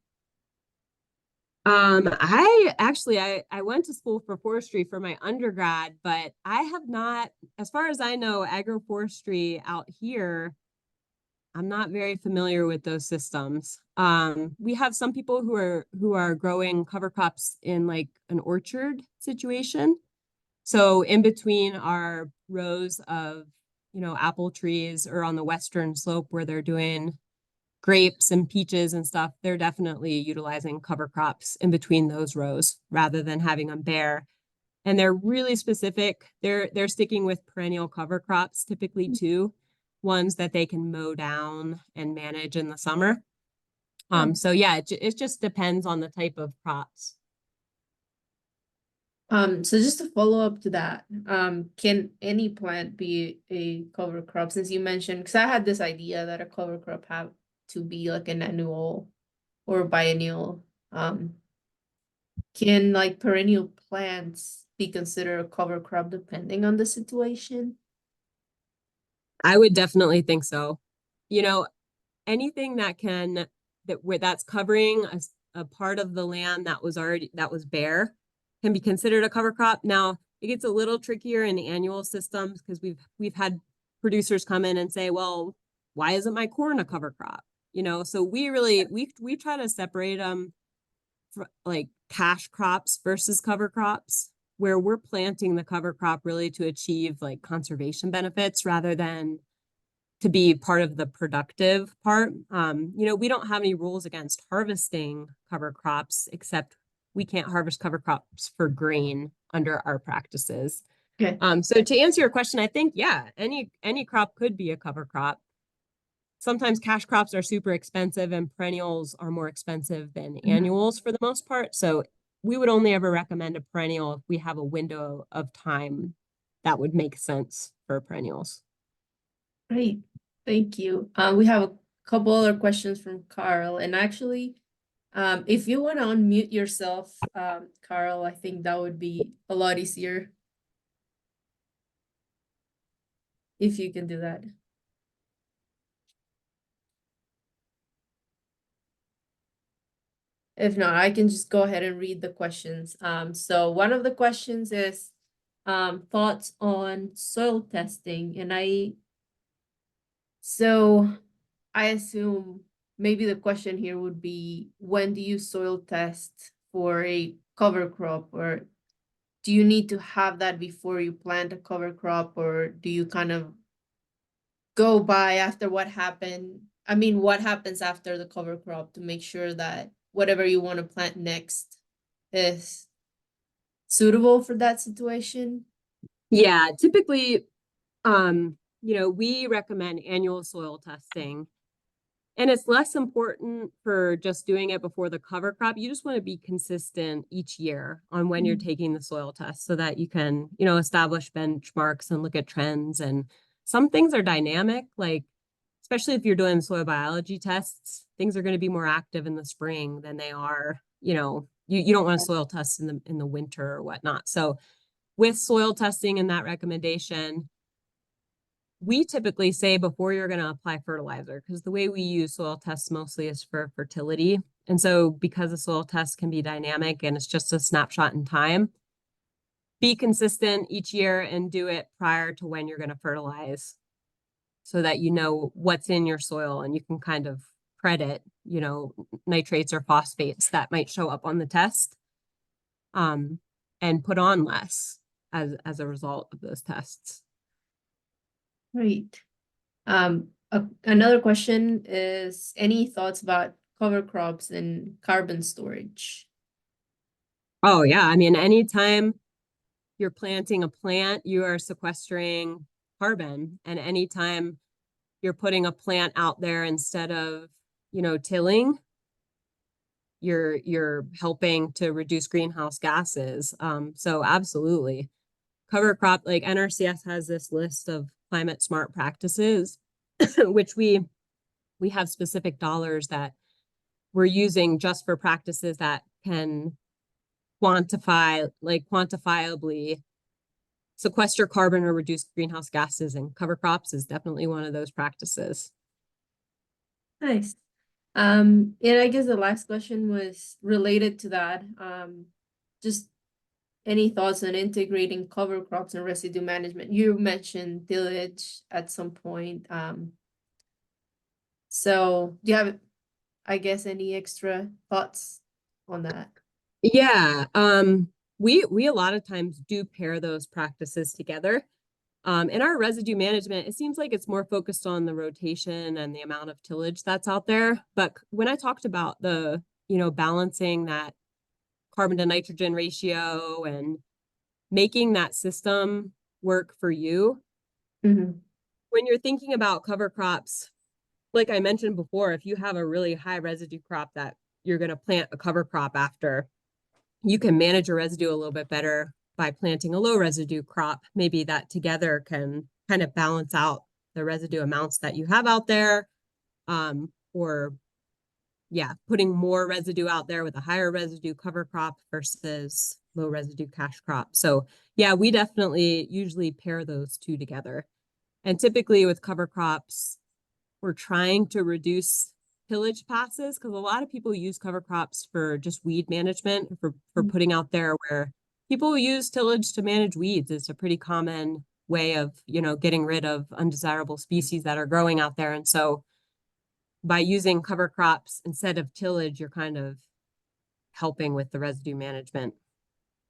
I went to school for forestry for my undergrad, but I have not, as far as I know, agroforestry out here, I'm not very familiar with those systems. We have some people who are growing cover crops in like an orchard situation. So in between our rows of, you know, apple trees, or on the western slope where they're doing grapes and peaches and stuff, they're definitely utilizing cover crops in between those rows rather than having them bare. And they're really specific. They're sticking with perennial cover crops typically too, ones that they can mow down and manage in the summer. So yeah, it just depends on the type of crops. So just to follow up to that, can any plant be a cover crop? Since you mentioned, because I had this idea that a cover crop have to be like an annual or biennial. Can like perennial plants be considered a cover crop depending on the situation? I would definitely think so. You know, anything that's covering a part of the land that was bare can be considered a cover crop. Now it gets a little trickier in annual systems because we've had producers come in and say, well, why isn't my corn a cover crop? You know, so we try to separate them for like cash crops versus cover crops, where we're planting the cover crop really to achieve like conservation benefits rather than to be part of the productive part. You know, we don't have any rules against harvesting cover crops, except we can't harvest cover crops for grain under our practices. Okay. So to answer your question, I think, yeah, any crop could be a cover crop. Sometimes cash crops are super expensive and perennials are more expensive than annuals for the most part. So we would only ever recommend a perennial if we have a window of time that would make sense for perennials. Great, thank you. We have couple other questions from Carl, and actually, if you want to unmute yourself, Carl, I think that would be a lot easier if you can do that. If not, I can just go ahead and read the questions. So one of the questions is thoughts on soil testing, and so I assume maybe the question here would be, when do you soil test for a cover crop, or do you need to have that before you plant a cover crop, or do you kind of go by after what happened? I mean, what happens after the cover crop to make sure that whatever you want to plant next is suitable for that situation? Yeah, typically, we recommend annual soil testing. And it's less important for just doing it before the cover crop. You just want to be consistent each year on when you're taking the soil test so that you can, establish benchmarks and look at trends. And some things are dynamic, like especially if you're doing soil biology tests, things are going to be more active in the spring than they are, you don't want to soil test in the winter or whatnot. So with soil testing and that recommendation, we typically say before you're going to apply fertilizer, because the way we use soil tests mostly is for fertility. And so because the soil test can be dynamic and it's just a snapshot in time, be consistent each year and do it prior to when you're going to fertilize so that you know what's in your soil and you can kind of credit, nitrates or phosphates that might show up on the test, and put on less as a result of those tests. Great. Another question is, any thoughts about cover crops and carbon storage? Oh yeah, I mean, anytime you're planting a plant, you are sequestering carbon, and anytime you're putting a plant out there instead of, tilling, you're helping to reduce greenhouse gases. So absolutely. Cover crop, like NRCS has this list of climate smart practices, which we have specific dollars that we're using just for practices that can quantifiably sequester carbon or reduce greenhouse gases, and cover crops is definitely one of those practices. Nice. And I guess the last question was related to that. Just any thoughts on integrating cover crops and residue management? You mentioned tillage at some point. So do you have, I guess, any extra thoughts on that? Yeah, we a lot of times do pair those practices together. In our residue management, it seems like it's more focused on the rotation and the amount of tillage that's out there. But when I talked about the, balancing that carbon to nitrogen ratio and making that system work for you, Mm-hmm. when you're thinking about cover crops, like I mentioned before, if you have a really high residue crop that you're going to plant a cover crop after, you can manage your residue a little bit better by planting a low residue crop. Maybe that together can kind of balance out the residue amounts that you have out there. Or putting more residue out there with a higher residue cover crop versus low residue cash crop. So we definitely usually pair those two together. And typically with cover crops, we're trying to reduce tillage passes because a lot of people use cover crops for just weed management, for putting out there, where people use tillage to manage weeds. It's a pretty common way of, getting rid of undesirable species that are growing out there. And so by using cover crops instead of tillage, you're kind of helping with the residue management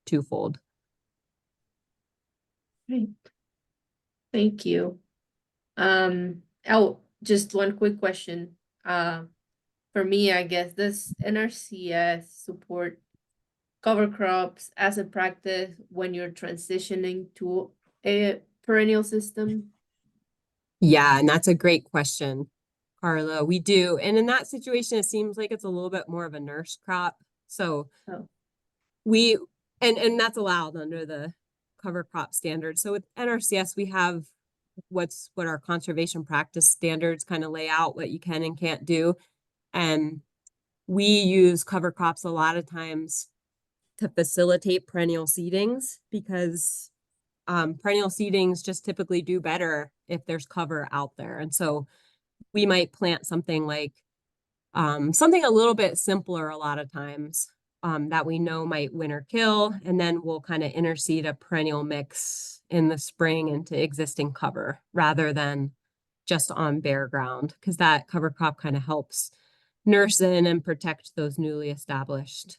twofold. Great. Thank you. Just one quick question. For me, I guess, does NRCS support cover crops as a practice when you're transitioning to a perennial system? Yeah, and that's a great question, Carla. We do. And in that situation, it seems like it's a little bit more of a nurse crop. So and that's allowed under the cover crop standard. So with NRCS, we have what our conservation practice standards kind of lay out what you can and can't do. And we use cover crops a lot of times to facilitate perennial seedings because perennial seedings just typically do better if there's cover out there. And so we might plant something like something a little bit simpler a lot of times that we know might win or kill, and then we'll kind of interseed a perennial mix in the spring into existing cover rather than just on bare ground, because that cover crop kind of helps nurse in and protect those newly established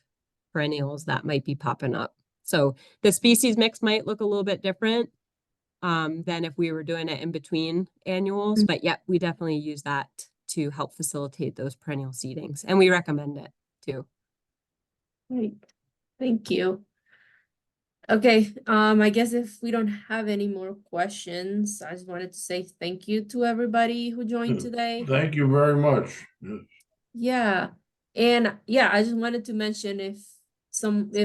perennials that might be popping up. So the species mix might look a little bit different than if we were doing it in between annuals, but yep, we definitely use that to help facilitate those perennial seedings, and we recommend it too. Great, thank you. Okay, I guess if we don't have any more questions, I just wanted to say thank you to everybody who joined today. Thank you very much. Yeah, and yeah, I just wanted to mention if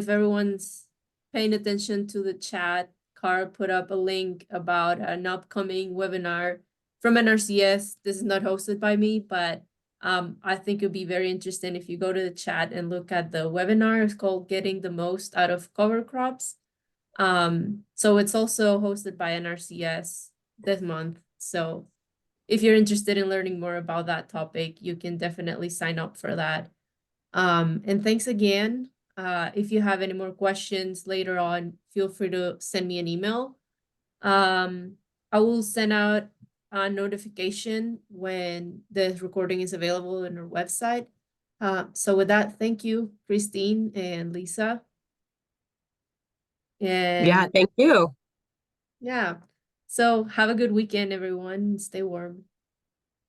everyone's paying attention to the chat, Cara put up a link about an upcoming webinar from NRCS. This is not hosted by me, but I think it'd be very interesting if you go to the chat and look at the webinar. It's called Getting the Most Out of Cover Crops. So it's also hosted by NRCS this month. So if you're interested in learning more about that topic, you can definitely sign up for that. And thanks again. If you have any more questions later on, feel free to send me an email. I will send out a notification when the recording is available on our website. So with that, thank you, Christine and Lisa. And Yeah, thank you. yeah. So have a good weekend, everyone. Stay warm.